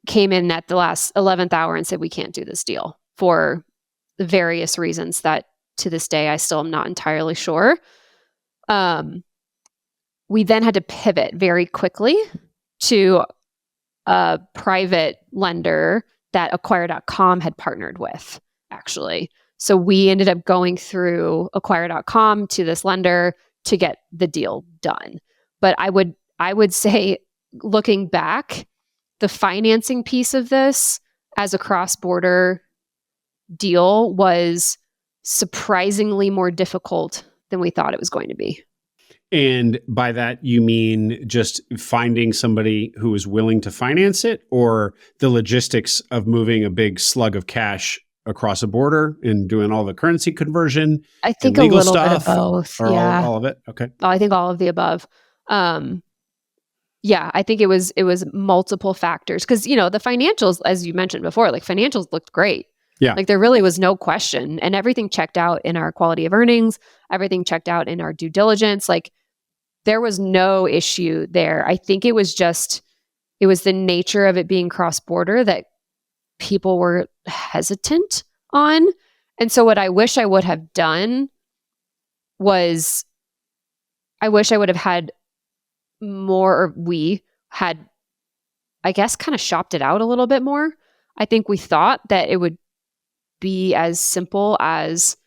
came in at the last 11th hour and said, we can't do this deal for various reasons that to this day I still am not entirely sure. We then had to pivot very quickly to a private lender that Acquire.com had partnered with, actually. So we ended up going through Acquire.com to this lender to get the deal done. But I would say, looking back, the financing piece of this as a cross-border deal was surprisingly more difficult than we thought it was going to be. And by that, you mean just finding somebody who is willing to finance it, or the logistics of moving a big slug of cash across a border and doing all the currency conversion? I think a little bit of both. Or Yeah. all of it? Okay. I think all of the above. Yeah, I think it was multiple factors because the financials, as you mentioned before, like financials looked great. Yeah. Like there really was no question, and everything checked out in our quality of earnings, everything checked out in our due diligence. Like there was no issue there. I think it was the nature of it being cross-border that people were hesitant on. And so what I wish I would have done was I wish I would have had more, or we had, I guess, kind of shopped it out a little bit more. I think we thought that it would be as simple as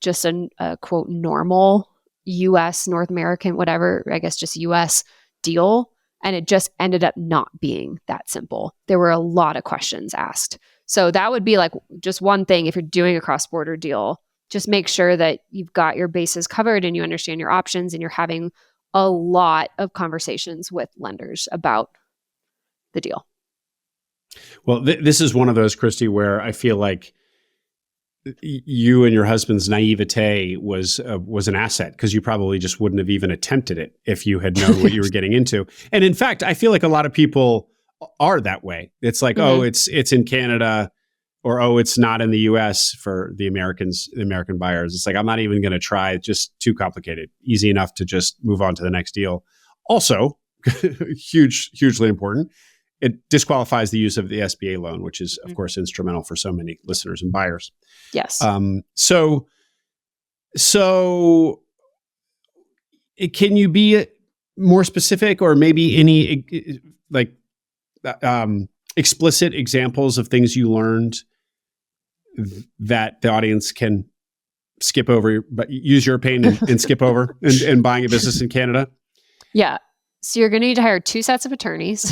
just a quote normal US, North American, whatever, I guess just US deal. And it just ended up not being that simple. There were a lot of questions asked. So that would be like just one thing if you're doing a cross-border deal, just make sure that you've got your bases covered and you understand your options and you're having a lot of conversations with lenders about the deal. Well, this is one of those, Christi, where I feel like you and your husband's naivete was an asset because you probably just wouldn't have even attempted it if you had known what you were getting into. And in fact, I feel like a lot of people are that way. It's like, oh, it's in Canada, or oh, it's not in the US for the American buyers. It's like, I'm not even going to try. It's just too complicated. Easy enough to just move on to the next deal. Also, hugely important, it disqualifies the use of the SBA loan, which is, of course, instrumental for so many listeners and buyers. Yes. So can you be more specific, or maybe any explicit examples of things you learned that the audience can skip over, but use your pain and skip over in buying a business in Canada? Yeah. So you're going to need to hire 2 sets of attorneys.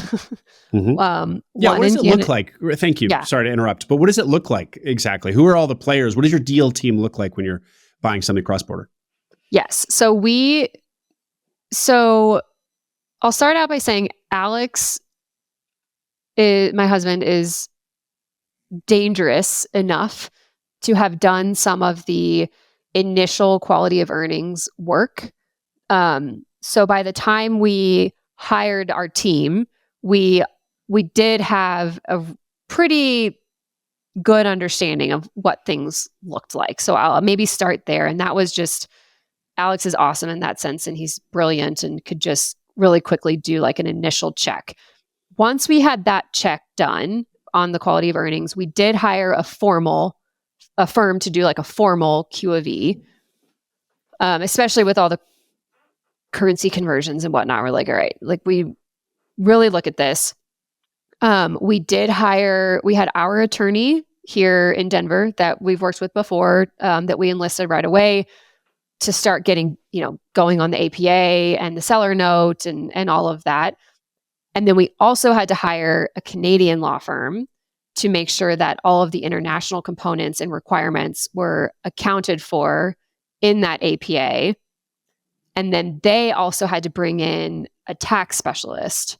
Mm-hmm. What does it look like? Thank you. Yeah. Sorry to interrupt, but what does it look like exactly? Who are all the players? What does your deal team look like when you're buying something cross-border? Yes. So I'll start out by saying Alex, my husband, is dangerous enough to have done some of the initial quality of earnings work. So by the time we hired our team, we did have a pretty good understanding of what things looked like. So I'll maybe start there. And that was just, Alex is awesome in that sense, and he's brilliant and could just really quickly do like an initial check. Once we had that check done on the quality of earnings, we did hire a firm to do like a formal Q of E, especially with all the currency conversions and whatnot. We're like, all right, like we really look at this. We had our attorney here in Denver that we've worked with before, that we enlisted right away to start getting, going on the APA and the seller note and all of that. And then we also had to hire a Canadian law firm to make sure that all of the international components and requirements were accounted for in that APA. And then they also had to bring in a tax specialist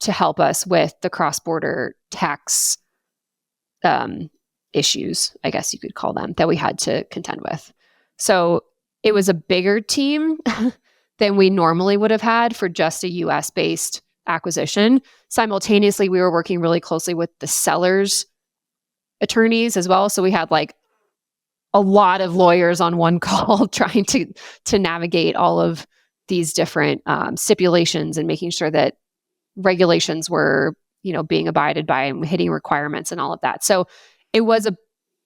to help us with the cross-border tax issues, I guess you could call them, that we had to contend with. So it was a bigger team than we normally would have had for just a US-based acquisition. Simultaneously, we were working really closely with the sellers' attorneys as well. So we had like a lot of lawyers on one call trying to navigate all of these different stipulations and making sure that regulations were, being abided by and hitting requirements and all of that. So it was a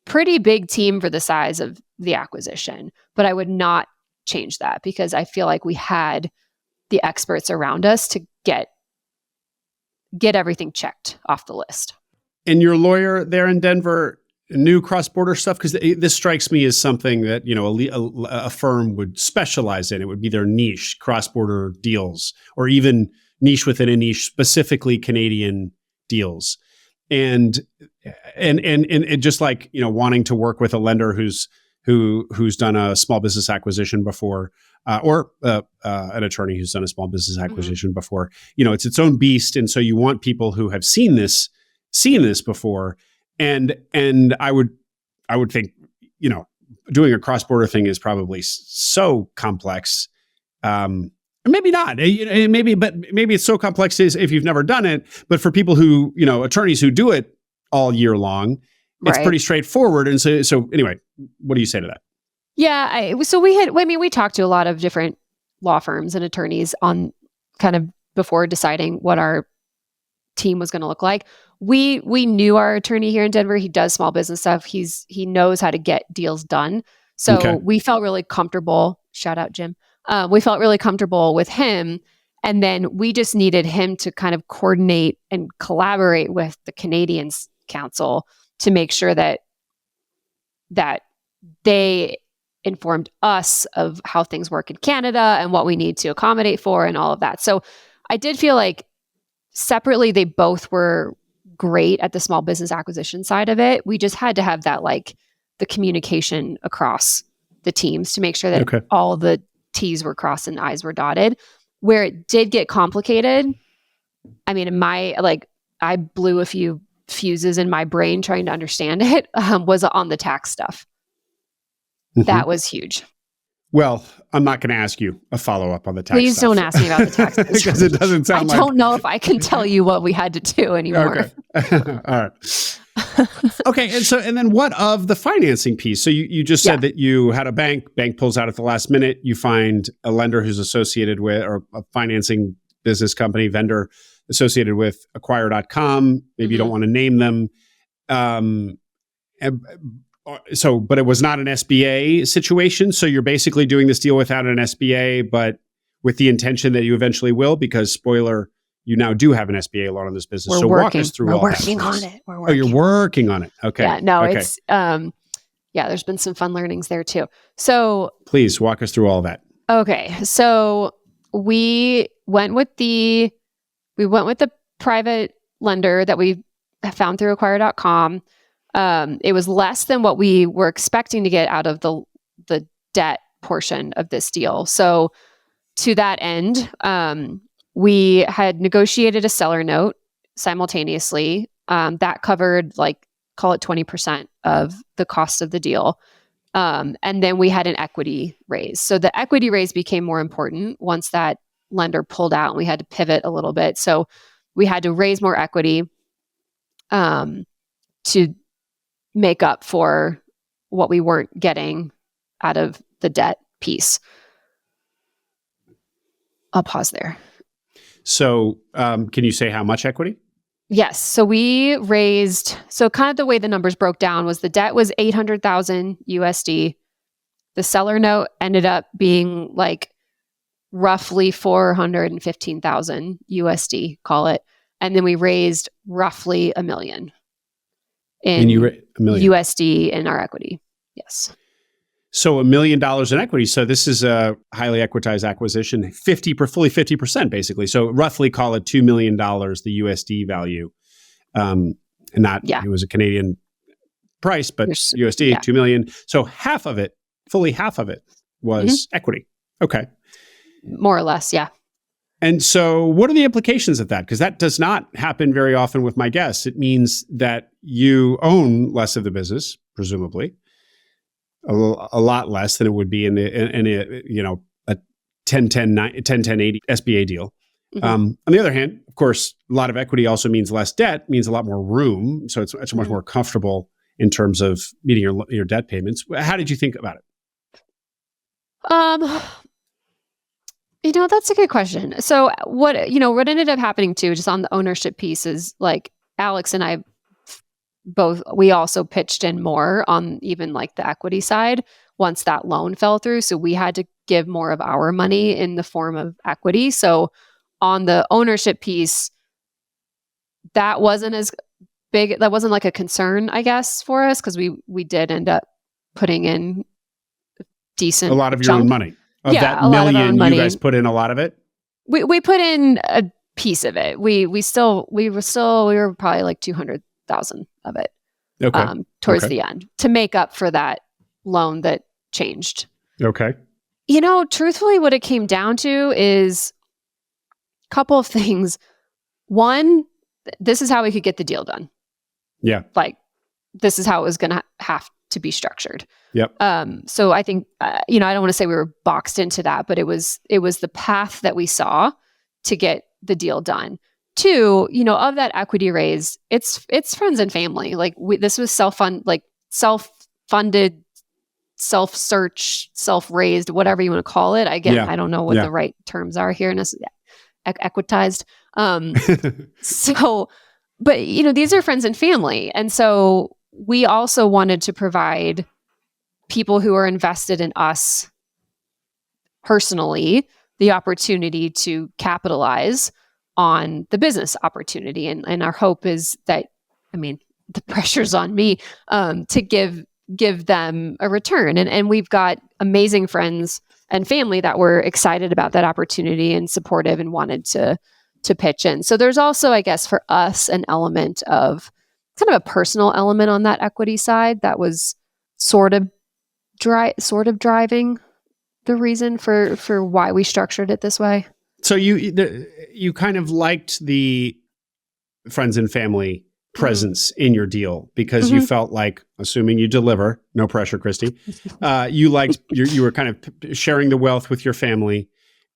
pretty big team for the size of the acquisition, but I would not change that because I feel like we had the experts around us to get everything checked off the list. And your lawyer there in Denver knew cross-border stuff? Because this strikes me as something that, a firm would specialize in. It would be their niche, cross-border deals, or even niche within a niche, specifically Canadian deals. And just like, wanting to work with a lender who's done a small business acquisition before, or an attorney who's done a small business acquisition before, it's its own beast. And so you want people who have seen this before. And I would think, doing a cross-border thing is probably so complex. Maybe not. Maybe it's so complex if you've never done it. But for people who, attorneys who do it all year long, it's Right. pretty straightforward. And so anyway, what do you say to that? Yeah. We talked to a lot of different law firms and attorneys on kind of before deciding what our team was going to look like. We knew our attorney here in Denver. He does small business stuff. He knows how to get deals done. So Okay. we felt really comfortable. Shout out, Jim. We felt really comfortable with him. And then we just needed him to kind of coordinate and collaborate with the Canadians Council to make sure that they informed us of how things work in Canada and what we need to accommodate for and all of that. So I did feel like separately, they both were great at the small business acquisition side of it. We just had to have that, like, the communication across the teams to make sure that all the T's were crossed and I's were dotted. Where it did get complicated, I mean, I blew a few fuses in my brain trying to understand it, was on the tax stuff. Mm-hmm. That was huge. Well, I'm not going to ask you a follow-up on the tax Please stuff. don't ask me about the taxes. Because it doesn't sound I don't know if I can tell you what we had to do anymore. Okay. All right. Okay. And then what of the financing piece? So you just said that you had a bank pulls out at the last minute. You find a lender who's associated with, or a financing business company, vendor associated with acquire.com. Maybe you don't want to name them. But it was not an SBA situation. So you're basically doing this deal without an SBA, but with the intention that you eventually will, because spoiler, you now do have an SBA loan on this business. Walk us through all that. We're working on it. Oh, you're working on it. Okay. Yeah, no, it's, there's been some fun learnings there too. So please walk us through all that. Okay. So we went with the private lender that we found through acquire.com. It was less than what we were expecting to get out of the debt portion of this deal. So to that end, we had negotiated a seller note simultaneously that covered, like, call it 20% of the cost of the deal. And then we had an equity raise. So the equity raise became more important once that lender pulled out and we had to pivot a little bit. So we had to raise more equity to make up for what we weren't getting out of the debt piece. I'll pause there. So can you say how much equity? Yes. So we raised, kind of the way the numbers broke down was the debt was $800,000 USD. The seller note ended up being like roughly $415,000 USD, call it. And then we raised roughly $1 million in USD in our equity. Yes. So $1 million in equity. So this is a highly equitized acquisition, fully 50%, basically. So roughly call it $2 million, the USD value. It was a Canadian price, but USD, $2 million. So fully half of it was equity. Okay. More or less, yeah. And so what are the implications of that? Because that does not happen very often with my guests. It means that you own less of the business, presumably. A lot less than it would be in a 10-10-80 SBA deal. Mm-hmm. On the other hand, of course, a lot of equity also means less debt, means a lot more room. So it's much more comfortable in terms of meeting your debt payments. How did you think about it? That's a good question. So what ended up happening too, just on the ownership piece, is like Alex and I we also pitched in more on even like the equity side once that loan fell through. So we had to give more of our money in the form of equity. So on the ownership piece, that wasn't as big. That wasn't like a concern, I guess, for us, because we did end up putting in a lot of your own money. Of that $1 million, you guys put in a lot of it? We put in a piece of it. We were probably like 200,000 of it towards the end to make up for that loan that changed. Okay. Truthfully, what it came down to is a couple of things. One, this is how we could get the deal done. Yeah. Like, this is how it was going to have to be structured. Yep. So I think, I don't want to say we were boxed into that, but it was the path that we saw to get the deal done. Two, of that equity raise, it's friends and family. Like this was self-funded, self-search, self-raised, whatever you want to call it. Again, I don't know what the right terms are here. Equitized. So, but these are friends and family. And so we also wanted to provide people who are invested in us personally the opportunity to capitalize on the business opportunity. And our hope is that, the pressure's on me to give them a return. And we've got amazing friends and family that were excited about that opportunity and supportive and wanted to pitch in. So there's also, I guess, for us, an element of kind of a personal element on that equity side that was sort of driving the reason for why we structured it this way. So you kind of liked the friends and family presence in your deal because you felt like, assuming you deliver, no pressure, Christi, you were kind of sharing the wealth with your family,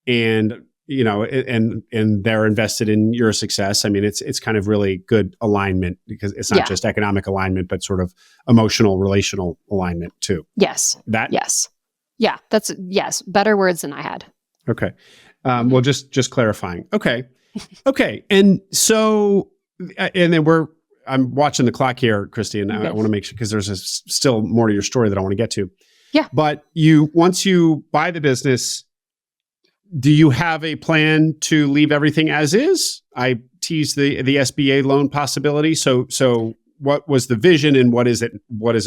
and and they're invested in your success. It's kind of really good alignment because it's not just economic alignment, but sort of emotional, relational alignment too. Yes. Yes. Yeah. Yes. Better words than I had. Okay. Well, just clarifying. Okay. Okay. And so, and then I'm watching the clock here, Christi, and I want to make sure, because there's still more to your story that I want to get to. Yeah. But once you buy the business, do you have a plan to leave everything as is? I teased the SBA loan possibility. So what was the vision, and what does it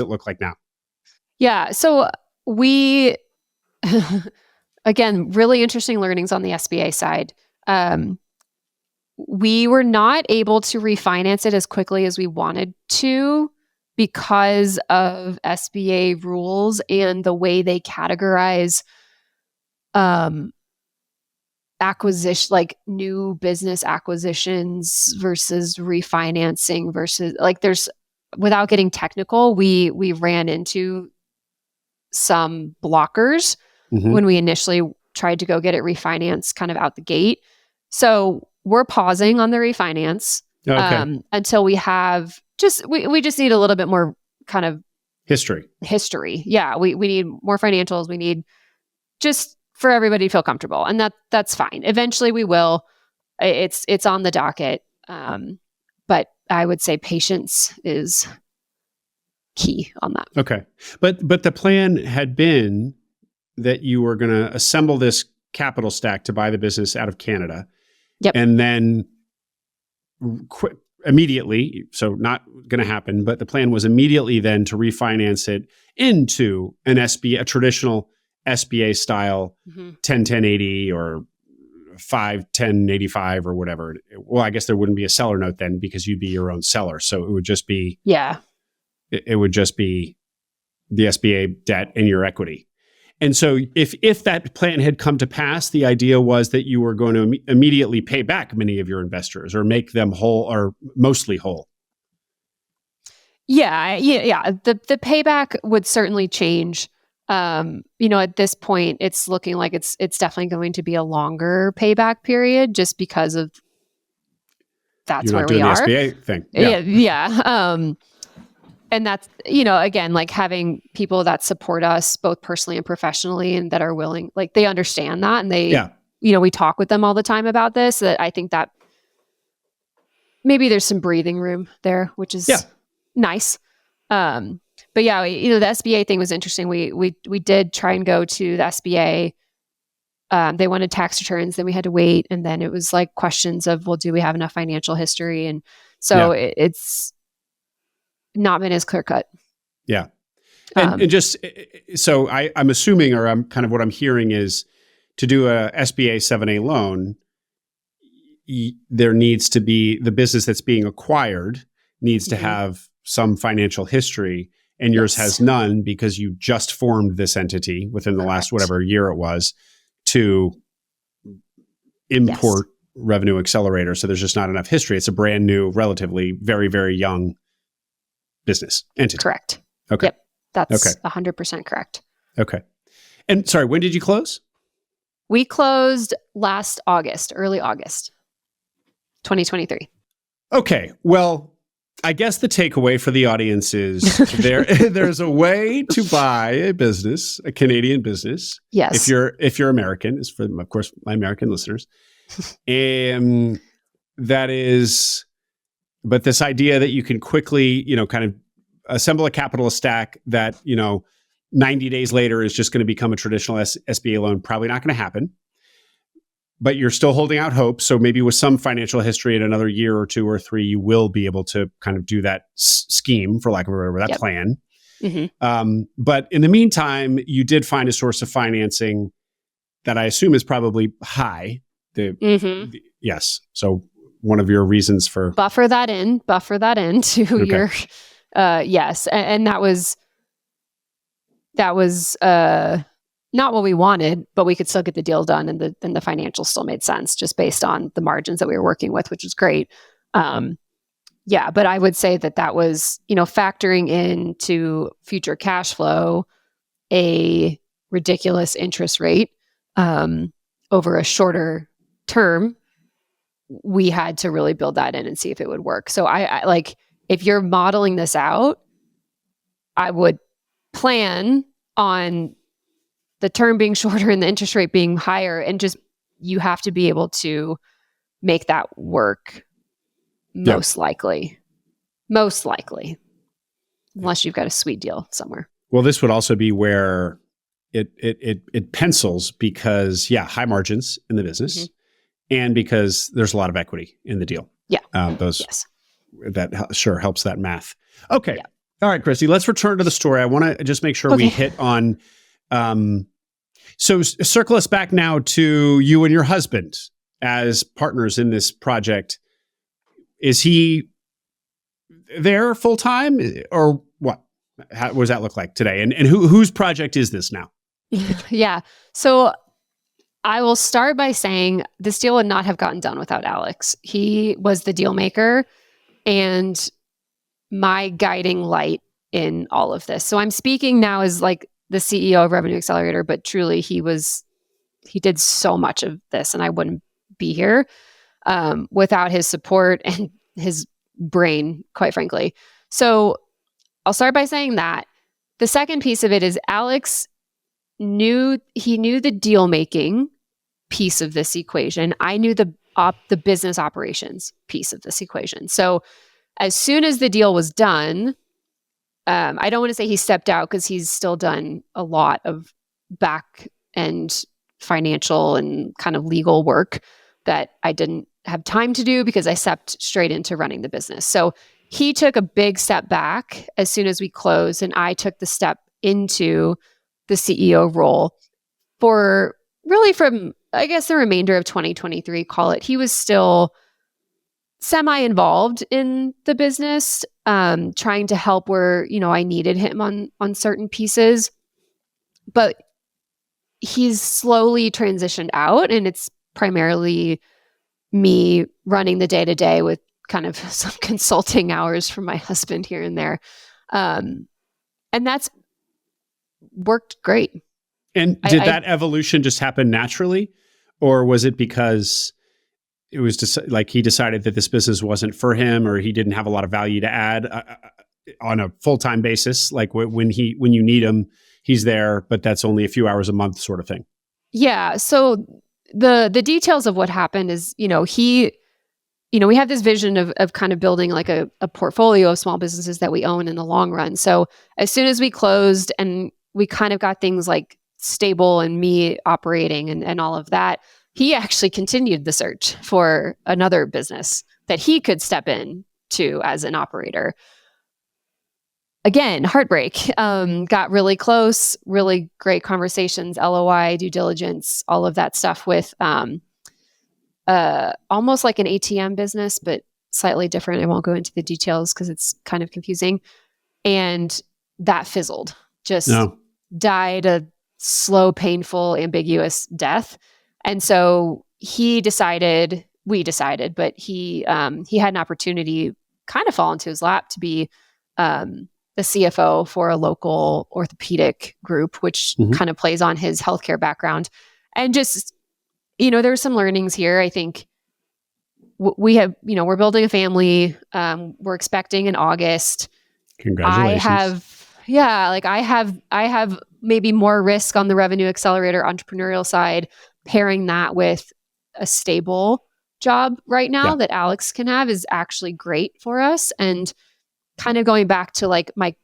look like now? Yeah. So we, again, really interesting learnings on the SBA side. We were not able to refinance it as quickly as we wanted to because of SBA rules and the way they categorize acquisition, like new business acquisitions versus refinancing versus, like, there's, without getting technical, we ran into some blockers when we initially tried to go get it refinanced kind of out the gate. So we're pausing on the refinance until we have we just need a little bit more kind of history. Yeah. We need more financials. We need just for everybody to feel comfortable, and that's fine. Eventually we will. It's on the docket. But I would say patience is key on that. Okay. But the plan had been that you were going to assemble this capital stack to buy the business out of Canada. Yep. And then immediately, so not going to happen, but the plan was immediately then to refinance it into a traditional SBA style 10-10-80 or 5-10-85 or whatever. Well, I guess there wouldn't be a seller note then because you'd be your own seller. So it would just be, it would just be the SBA debt and your equity. And so if that plan had come to pass, the idea was that you were going to immediately pay back many of your investors or make them whole or mostly whole. Yeah. The payback would certainly change. At this point, it's looking like it's definitely going to be a longer payback period just because of that's where we are. You're not doing the SBA thing. Yeah. And that's, again, like having people that support us both personally and professionally and that are willing, like they understand that. And they, we talk with them all the time about this, that I think that maybe there's some breathing room there, which is nice. But yeah, the SBA thing was interesting. We did try and go to the SBA. They wanted tax returns, then we had to wait. And then it was like questions of, well, do we have enough financial history? And so it's not been as clear cut. Yeah. And just, so I'm assuming, or I'm kind of what I'm hearing is to do a SBA 7A loan, there needs to be, the business that's being acquired needs to have some financial history, and yours has none because you just formed this entity within the last whatever year it was to import Revenue Accelerator. So there's just not enough history. It's a brand new, relatively very, very young business entity. Correct. Okay. Yep. That's 100% correct. Okay. And sorry, when did you close? We closed last August, early August, 2023. Okay. Well, I guess the takeaway for the audience is there's a way to buy a business, a Canadian business. Yes. If you're American, is for, of course, my American listeners. And that is, but this idea that you can quickly, kind of assemble a capital stack that, 90 days later is just going to become a traditional SBA loan, probably not going to happen. But you're still holding out hope. So maybe with some financial history in another year or 2 or 3, you will be able to kind of do that scheme, for lack of a better word, that plan. Mm-hmm. But in the meantime, you did find a source of financing that I assume is probably high. Yes. So one of your reasons for buffer that in to your yes, and that was not what we wanted, but we could still get the deal done, and the financials still made sense just based on the margins that we were working with, which is great. But I would say that was, factoring into future cash flow, a ridiculous interest rate over a shorter term. We had to really build that in and see if it would work. So I like, if you're modeling this out, I would plan on the term being shorter and the interest rate being higher, and just, you have to be able to make that work most likely, unless you've got a sweet deal somewhere. Well, this would also be where it pencils because high margins in the business, and because there's a lot of equity in the deal. Yeah. That sure helps that math. Okay. Yeah. All right, Christi, let's return to the story. I want to just make sure we hit on, so circle us back now to you and your husband as partners in this project. Is he there full time, or what? What does that look like today? And whose project is this now? Yeah. So I will start by saying this deal would not have gotten done without Alex. He was the deal maker and my guiding light in all of this. So I'm speaking now as like the CEO of Revenue Accelerator, but truly he did so much of this, and I wouldn't be here without his support and his brain, quite frankly. So I'll start by saying that. The second piece of it is Alex knew the deal making piece of this equation. I knew the business operations piece of this equation. So as soon as the deal was done, I don't want to say he stepped out, because he's still done a lot of back end financial and kind of legal work that I didn't have time to do because I stepped straight into running the business. So he took a big step back as soon as we closed, and I took the step into the CEO role for really from, I guess, the remainder of 2023, call it. He was still semi-involved in the business, trying to help where, I needed him on certain pieces. But he's slowly transitioned out, and it's primarily me running the day-to-day with kind of some consulting hours from my husband here and there. And that's worked great. And did that evolution just happen naturally? Or was it because it was just like he decided that this business wasn't for him, or he didn't have a lot of value to add on a full-time basis? Like when you need him, he's there, but that's only a few hours a month sort of thing. Yeah. So the details of what happened is, we have this vision of kind of building like a portfolio of small businesses that we own in the long run. So as soon as we closed and we kind of got things like stable and me operating and all of that, he actually continued the search for another business that he could step in to as an operator. Again, heartbreak. Got really close, really great conversations, LOI, due diligence, all of that stuff with almost like an ATM business, but slightly different. I won't go into the details because it's kind of confusing. And that fizzled, just died a slow, painful, ambiguous death. And so we decided, but he had an opportunity kind of fall into his lap to be the CFO for a local orthopedic group, which kind of plays on his healthcare background. And just, there's some learnings here. I think we have, we're building a family. We're expecting in August. Congratulations. I have maybe more risk on the Revenue Accelerator entrepreneurial side, pairing that with a stable job right now that Alex can have is actually great for us. And kind of going back to my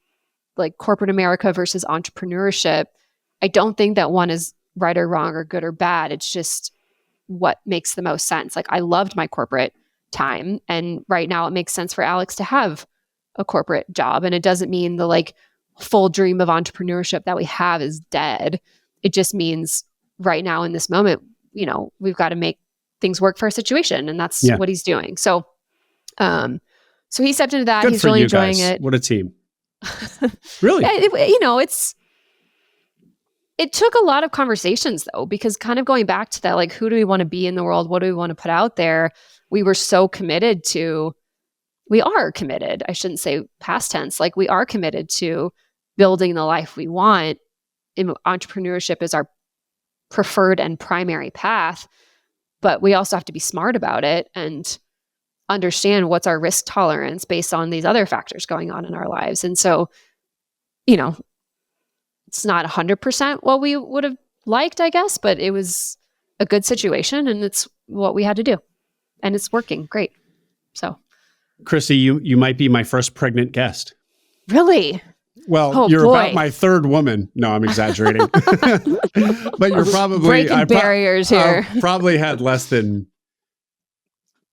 corporate America versus entrepreneurship, I don't think that one is right or wrong or good or bad. It's just what makes the most sense. I loved my corporate time, and right now it makes sense for Alex to have a corporate job. And it doesn't mean the full dream of entrepreneurship that we have is dead. It just means right now in this moment, we've got to make things work for our situation, and that's what he's doing. So, so he stepped into that. Good He's for really you enjoying guys. it. What a team. Really? It took a lot of conversations though, because kind of going back to that, who do we want to be in the world? What do we want to put out there? We are committed, I shouldn't say past tense, we are committed to building the life we want. Entrepreneurship is our preferred and primary path, but we also have to be smart about it and understand what's our risk tolerance based on these other factors going on in our lives. And so, it's not 100% what we would have liked, I guess, but it was a good situation and it's what we had to do. And it's working great. So, Christi, you might be my first pregnant guest. Really? Well, you're about my third woman. No, I'm exaggerating. But you're probably breaking barriers here. Probably had less than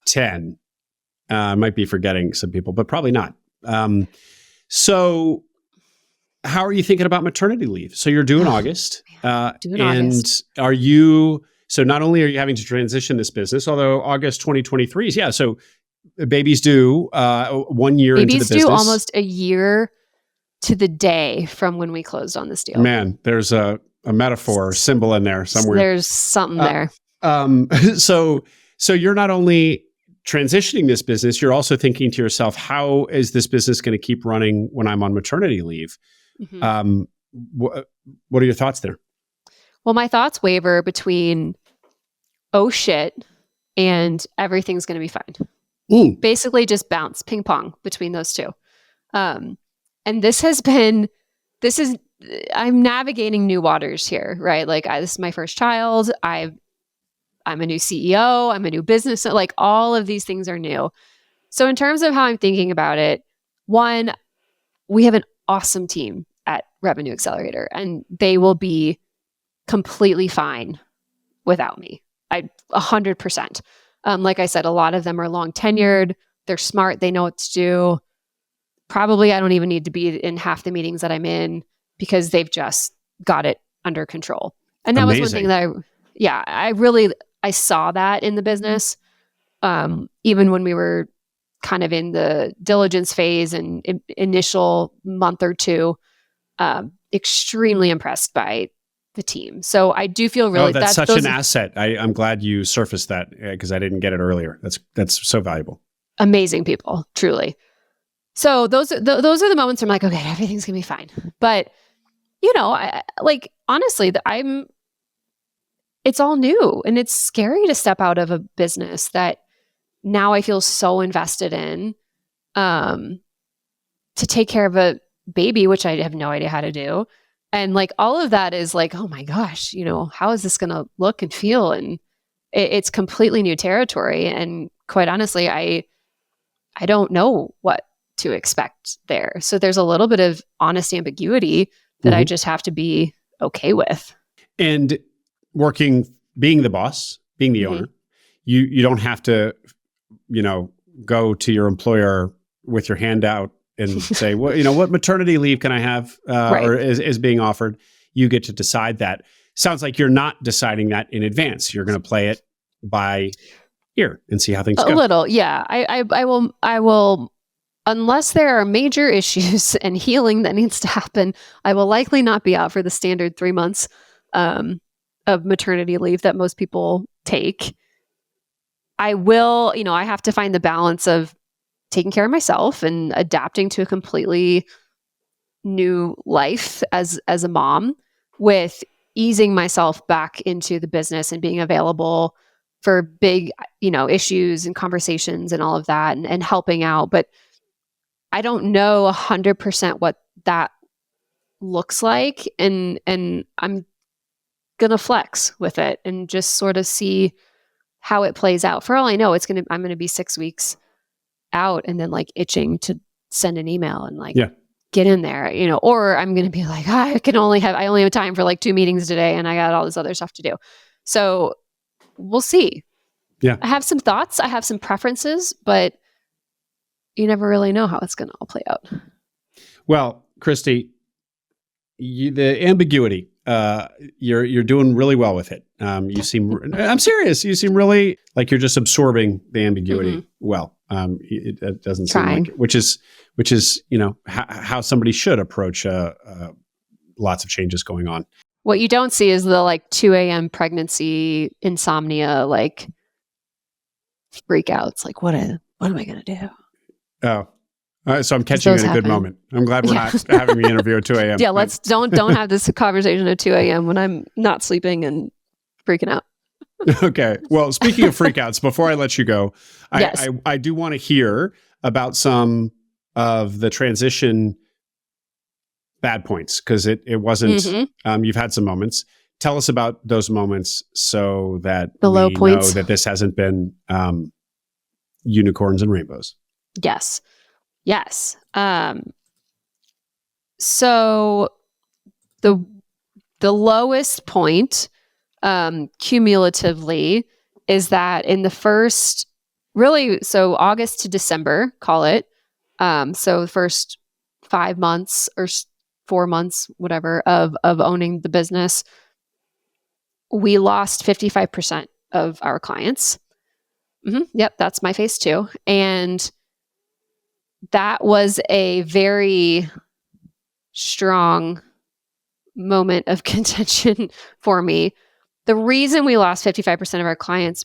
10. I might be forgetting some people, but probably not. So how are you thinking about maternity leave? So you're due in August. August. Are you, so not only are you having to transition this business, although August 2023 is, so baby's due 1 year into the business. Baby's due almost a year to the day from when we closed on this deal. Man, there's a metaphor symbol in there somewhere. There's something there. So you're not only transitioning this business, you're also thinking to yourself, how is this business going to keep running when I'm on maternity leave? What are your thoughts there? Well, my thoughts waver between, oh shit, and everything's going to be fine. Basically just bounce ping pong between those two. And I'm navigating new waters here, right? This is my first child. I'm a new CEO. I'm a new business. All of these things are new. So in terms of how I'm thinking about it, one, we have an awesome team at Revenue Accelerator, and they will be completely fine without me. 100%. Like I said, a lot of them are long tenured. They're smart. They know what to do. Probably I don't even need to be in half the meetings that I'm in because they've just got it under control. And that was one thing that I saw that in the business. Even when we were kind of in the diligence phase and initial month or two, extremely impressed by the team. So I do feel really that's such an asset. I'm glad you surfaced that because I didn't get it earlier. That's so valuable. Amazing people, truly. So those are the moments where I'm okay, everything's gonna be fine. But honestly, it's all new, and it's scary to step out of a business that now I feel so invested in, to take care of a baby, which I have no idea how to do. And all of that is oh my gosh, how is this going to look and feel? And it's completely new territory. And quite honestly, I don't know what to expect there. So there's a little bit of honest ambiguity that I just have to be okay with. And being the boss, being the owner, you don't have to, go to your employer with your hand out and say, well, what maternity leave can I have or is being offered? You get to decide that. Sounds like you're not deciding that in advance. You're going to play it by ear and see how things go. A little, yeah. I will, unless there are major issues and healing that needs to happen, I will likely not be out for the standard 3 months of maternity leave that most people take. I will, I have to find the balance of taking care of myself and adapting to a completely new life as a mom with easing myself back into the business and being available for big, issues and conversations and all of that and helping out. But I don't know 100% what that looks like. And I'm going to flex with it and just sort of see how it plays out. For all I know, I'm going to be 6 weeks out and then like itching to send an email and like get in there, or I'm going to be like, I only have time for like 2 meetings today and I got all this other stuff to do. So we'll see. Yeah. I have some thoughts. I have some preferences, but you never really know how it's going to all play out. Well, Christi, the ambiguity, you're doing really well with it. You seem, I'm serious. You seem really like you're just absorbing the ambiguity well. It doesn't seem like it, which is how somebody should approach lots of changes going on. What you don't see is the like 2 a.m. pregnancy insomnia, like freakouts. Like, what am I going to do? Oh, so I'm catching you in a good moment. I'm glad we're not having the interview at 2 a.m. Yeah, let's don't have this conversation at 2 a.m. when I'm not sleeping and freaking out. Okay. Well, speaking of freakouts, before I let you go, Yes. I do want to hear about some of the transition bad points because it wasn't. You've had some moments. Tell us about those moments so that the low points know that this hasn't been unicorns and rainbows. Yes. So the lowest point cumulatively is that in the first so August to December, call it. So the first 5 months or 4 months, whatever, of owning the business, we lost 55% of our clients. Yep, that's my face too. And that was a very strong moment of contention for me. The reason we lost 55% of our clients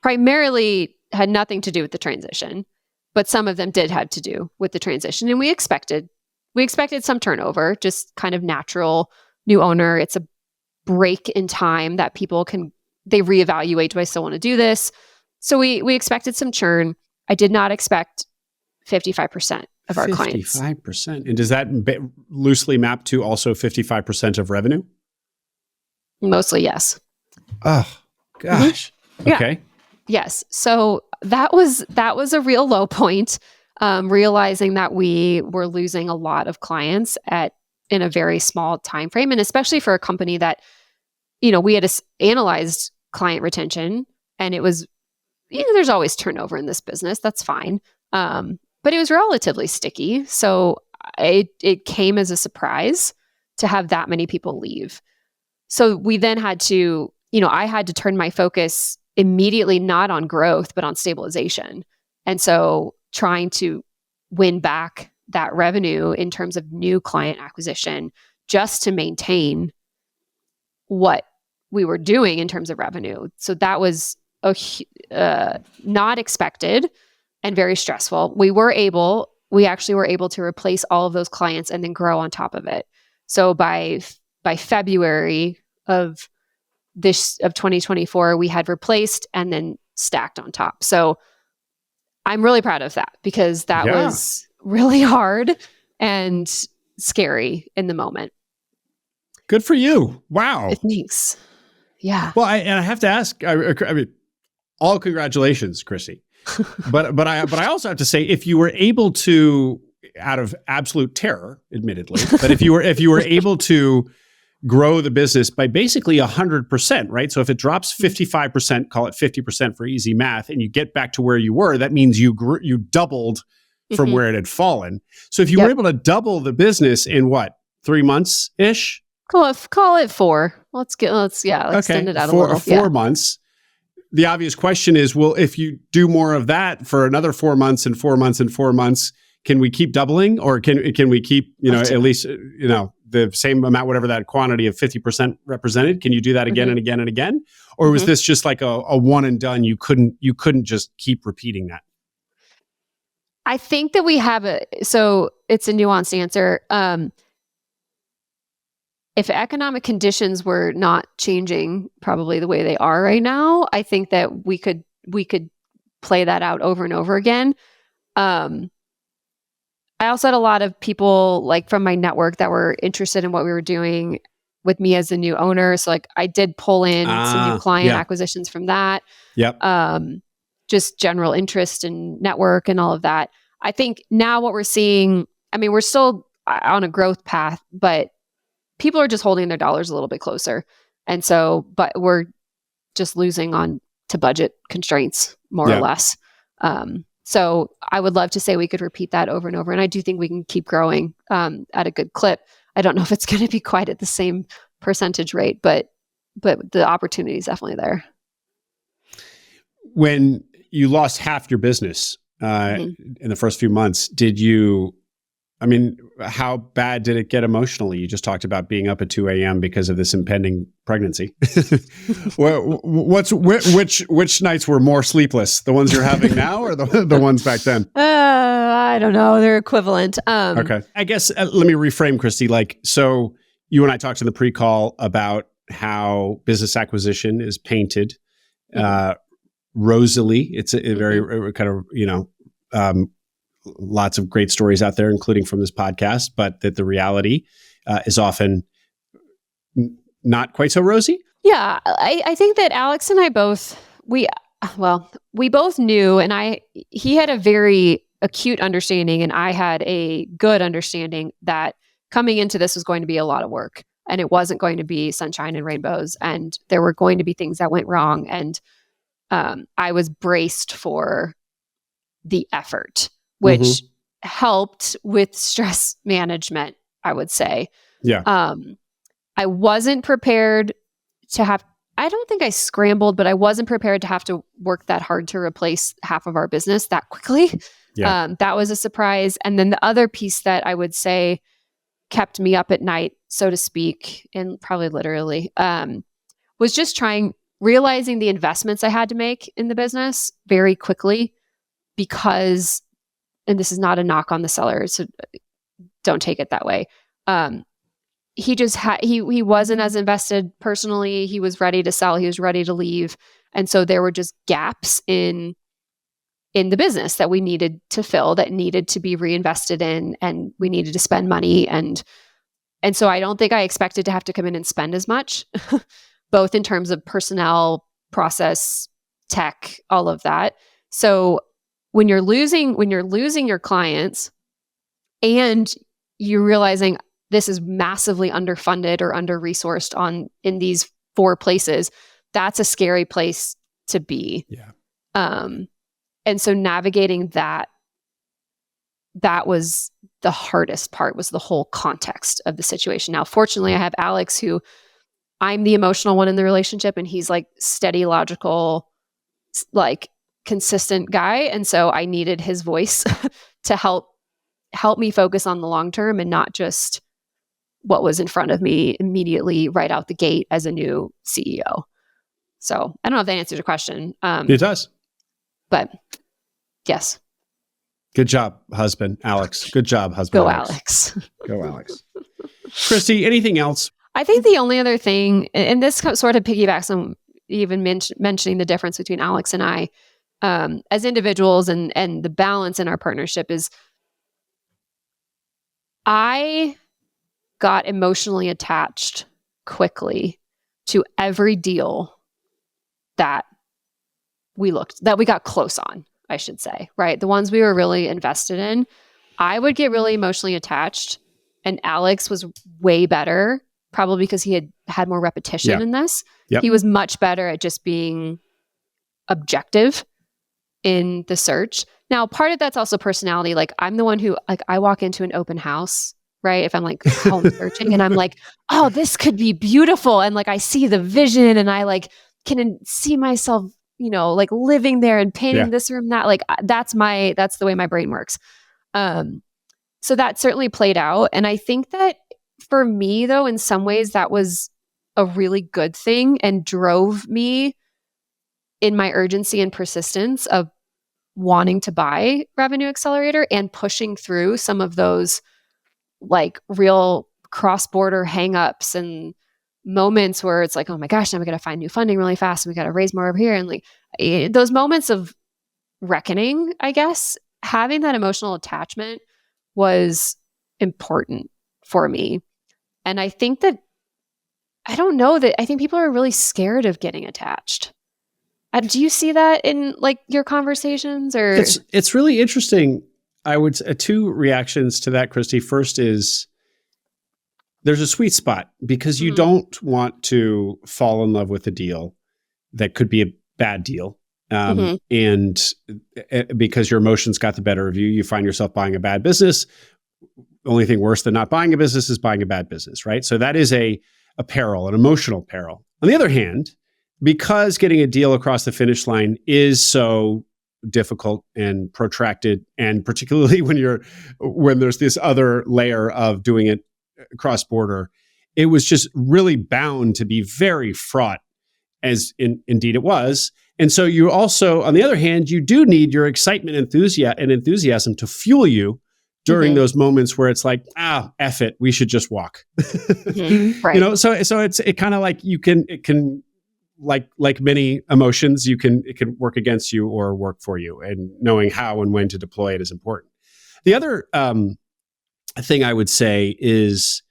primarily had nothing to do with the transition, but some of them did have to do with the transition. And we expected some turnover, just kind of natural. New owner, it's a break in time that people they reevaluate, do I still want to do this? So we expected some churn. I did not expect 55% of our clients. 55%. And does that loosely map to also 55% of revenue? Mostly, yes. Oh, gosh. Okay. Yes. So that was a real low point, realizing that we were losing a lot of clients in a very small time frame. And especially for a company that, we had analyzed client retention and it was, there's always turnover in this business. That's fine. But it was relatively sticky. So it came as a surprise to have that many people leave. So we then had to, I had to turn my focus immediately not on growth, but on stabilization. And so trying to win back that revenue in terms of new client acquisition just to maintain what we were doing in terms of revenue. So that was not expected and very stressful. We actually were able to replace all of those clients and then grow on top of it. So by February of 2024, we had replaced and then stacked on top. So I'm really proud of that because that was really hard and scary in the moment. Good for you. Wow. Thanks. Yeah. Well, I have to ask, I mean, all congratulations, Christi. But I also have to say, if you were able to, out of absolute terror, admittedly, but if you were able to grow the business by basically 100%, right? So if it drops 55%, call it 50% for easy math, and you get back to where you were, that means you doubled from where it had fallen. So if you were able to double the business in 3 months ish? Call it 4. Let's extend it out a little. 4 months. The obvious question is, well, if you do more of that for another 4 months and 4 months and 4 months, can we keep doubling, or can we keep at least the same amount, whatever that quantity of 50% represented? Can you do that again and again and again, or was this just like a one and done? You couldn't just keep repeating that. I think that we have so it's a nuanced answer. If economic conditions were not changing probably the way they are right now, I think that we could play that out over and over again. I also had a lot of people like from my network that were interested in what we were doing with me as the new owner. So like I did pull in some new client acquisitions from that. Yep. Just general interest in network and all of that. I think now what we're seeing, I mean, we're still on a growth path, but people are just holding their dollars a little bit closer. And so, but we're just losing on to budget constraints more or less. So I would love to say we could repeat that over and over. And I do think we can keep growing at a good clip. I don't know if it's going to be quite at the same percentage rate, but the opportunity is definitely there. When you lost half your business in the first few months, how bad did it get emotionally? You just talked about being up at 2 a.m. because of this impending pregnancy. Which nights were more sleepless? The ones you're having now or the ones back then? I don't know. They're equivalent. Okay. I guess, let me reframe, Christi. So you and I talked in the pre-call about how business acquisition is painted rosily. It's a very kind of, lots of great stories out there, including from this podcast, but that the reality is often not quite so rosy. Yeah. I think that Alex and I both, we both knew, and he had a very acute understanding and I had a good understanding that coming into this was going to be a lot of work and it wasn't going to be sunshine and rainbows and there were going to be things that went wrong. And I was braced for the effort, which helped with stress management, I would say. Yeah. I wasn't prepared to have, I don't think I scrambled, but I wasn't prepared to have to work that hard to replace half of our business that quickly. Yeah. That was a surprise. And then the other piece that I would say kept me up at night, so to speak, and probably literally, was just realizing the investments I had to make in the business very quickly because, and this is not a knock on the seller, so don't take it that way. He just he wasn't as invested personally. He was ready to sell. He was ready to leave. And so there were just gaps in the business that we needed to fill, that needed to be reinvested in, and we needed to spend money. And so I don't think I expected to have to come in and spend as much, both in terms of personnel, process, tech, all of that. So when you're losing your clients and you're realizing this is massively underfunded or under-resourced in these 4 places, that's a scary place to be. Yeah. And so navigating that was the hardest part, was the whole context of the situation. Now, fortunately, I have Alex, who I'm the emotional one in the relationship, and he's like steady, logical, like consistent guy. And so I needed his voice to help me focus on the long term and not just what was in front of me immediately right out the gate as a new CEO. So I don't know if that answers your question. It does. But yes. Good job, husband, Alex. Good job, husband. Go, Alex. Go, Alex. Christi, anything else? I think the only other thing, and this sort of piggybacks on even mentioning the difference between Alex and I as individuals and the balance in our partnership, is I got emotionally attached quickly to every deal that we got close on, I should say, right? The ones we were really invested in, I would get really emotionally attached, and Alex was way better, probably because he had more repetition in this. Yep. He was much better at just being objective in the search. Now, part of that's also personality. Like, I'm the one who, like, I walk into an open house, right? If I'm like home searching and I'm like, oh, this could be beautiful. And like, I see the vision and I like can see myself, like living there and painting this room, that like, that's the way my brain works. So that certainly played out. And I think that for me though, in some ways that was a really good thing and drove me in my urgency and persistence of wanting to buy Revenue Accelerator and pushing through some of those like real cross-border hangups and moments where it's like, oh my gosh, now we got to find new funding really fast and we got to raise more over here. And like those moments of reckoning, I guess, having that emotional attachment was important for me. And I think that, I think people are really scared of getting attached. Do you see that in like your conversations or? It's really interesting. I would two reactions to that, Christi. First is there's a sweet spot because you don't want to fall in love with a deal that could be a bad deal. And because your emotions got the better of you, you find yourself buying a bad business. The only thing worse than not buying a business is buying a bad business, right? So that is a peril, an emotional peril. On the other hand, because getting a deal across the finish line is so difficult and protracted, and particularly when there's this other layer of doing it cross-border, it was just really bound to be very fraught, as indeed it was. And so you also, on the other hand, you do need your excitement and enthusiasm to fuel you during those moments where it's like, F it, we should just walk. Right. So it's kind of like it can like many emotions, it can work against you or work for you, and knowing how and when to deploy it is important. The other thing I would say is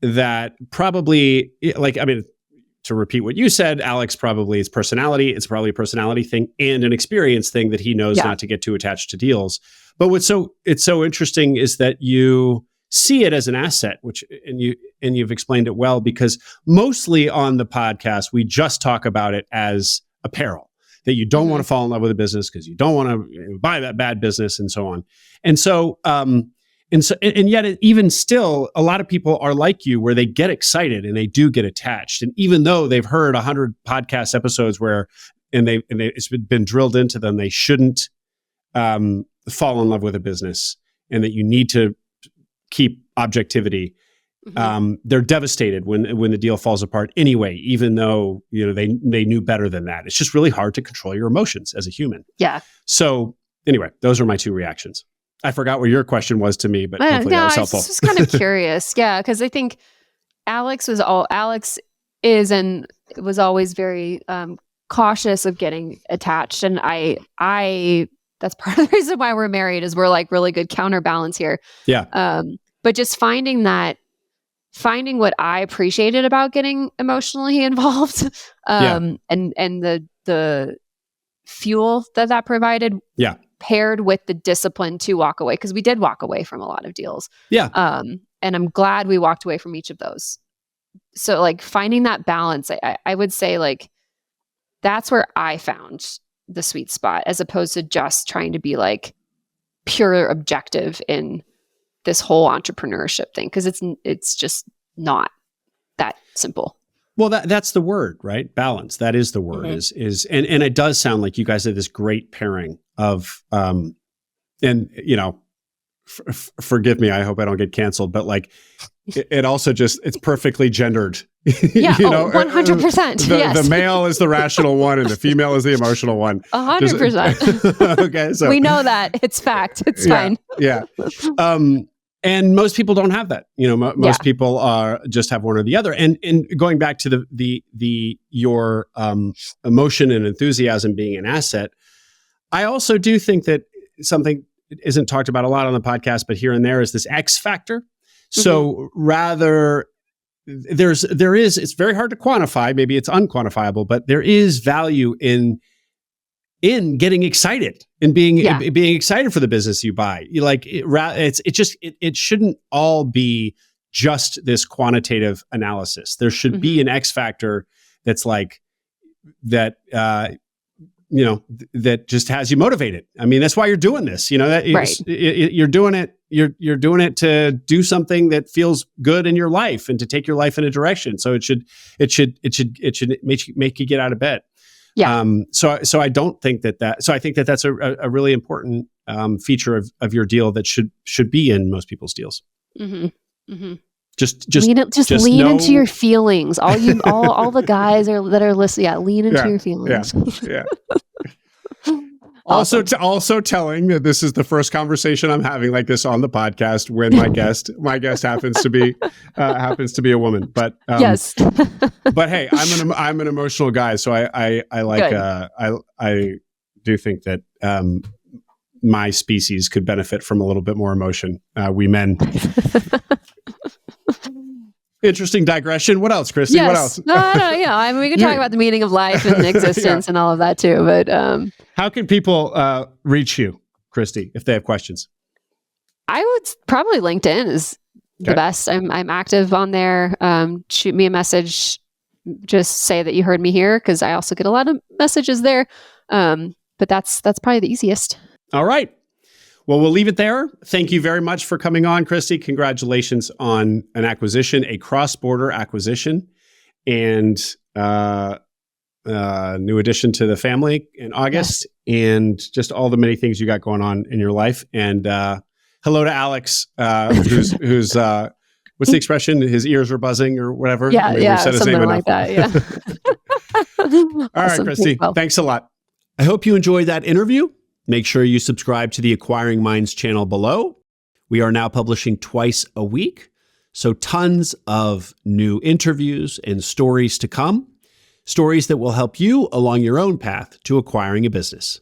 that probably, to repeat what you said, Alex, probably it's personality. It's probably a personality thing and an experience thing that he knows not to get too attached to deals. But it's so interesting is that you see it as an asset, and you've explained it well, because mostly on the podcast we just talk about it as a peril, that you don't want to fall in love with a business because you don't want to buy that bad business and so on. And yet even still, a lot of people are like you, where they get excited and they do get attached. And even though they've heard 100 podcast episodes it's been drilled into them, they shouldn't fall in love with a business and that you need to keep objectivity. They're devastated when the deal falls apart anyway, even though they knew better than that. It's just really hard to control your emotions as a human. Yeah. So anyway, those are my two reactions. I forgot what your question was to me, but hopefully that was helpful. I was kind of curious. Yeah, because I think Alex is and was always very cautious of getting attached, and I that's part of the reason why we're married, is we're like really good counterbalance here. Yeah. But just finding what I appreciated about getting emotionally involved, and the fuel that provided. Yeah. Paired with the discipline to walk away, because we did walk away from a lot of deals. Yeah. And I'm glad we walked away from each of those. So like finding that balance, I would say like that's where I found the sweet spot, as opposed to just trying to be like pure objective in this whole entrepreneurship thing, because it's just not that simple. Well, that's the word, right? Balance. That is the word. And it does sound like you guys have this great pairing of, forgive me, I hope I don't get canceled, but like it also it's perfectly gendered. Yeah, 100%. Yes. The male is the rational one and the female is the emotional one. 100%. Okay, so we know that. It's fact. It's fine. Yeah. And most people don't have that. Most people just have one or the other. And going back to your emotion and enthusiasm being an asset, I also do think that something isn't talked about a lot on the podcast, but here and there is this X factor. So rather, it's very hard to quantify. Maybe it's unquantifiable, but there is value in getting excited and being excited for the business you buy. It shouldn't all be just this quantitative analysis. There should be an X factor that's like that. That just has you motivated. I mean, that's why you're doing this. You're doing it. You're doing it to do something that feels good in your life and to take your life in a direction. So it should make you get out of bed. Yeah. So I don't think that. So I think that that's a really important feature of your deal that should be in most people's deals. Just lean into your feelings. All the guys that are listening. Yeah, lean into your feelings. Yeah. Also, Awesome. also telling that this is the first conversation I'm having like this on the podcast when my guest happens to be a woman. But Yes. but hey, I'm an emotional guy, so I like I do think that my species could benefit from a little bit more emotion. We men. Interesting digression. What else, Christi? Yes. What else? No, yeah. I mean, we can talk about the meaning of life and existence and all of that too. But how can people reach you, Christi, if they have questions? I would probably LinkedIn is the best. I'm active on there. Shoot me a message. Just say that you heard me here, because I also get a lot of messages there. But that's probably the easiest. All right. Well, we'll leave it there. Thank you very much for coming on, Christi. Congratulations on an acquisition, a cross-border acquisition, and new addition to the family in August, and just all the many things you got going on in your life. And hello to Alex, who's what's the expression? His ears are buzzing or whatever. Yeah, said his something name like that. Yeah. All right, Christi. Thanks a lot. I hope you enjoyed that interview. Make sure you subscribe to the Acquiring Minds channel below. We are now publishing twice a week, so tons of new interviews and stories to come. Stories that will help you along your own path to acquiring a business.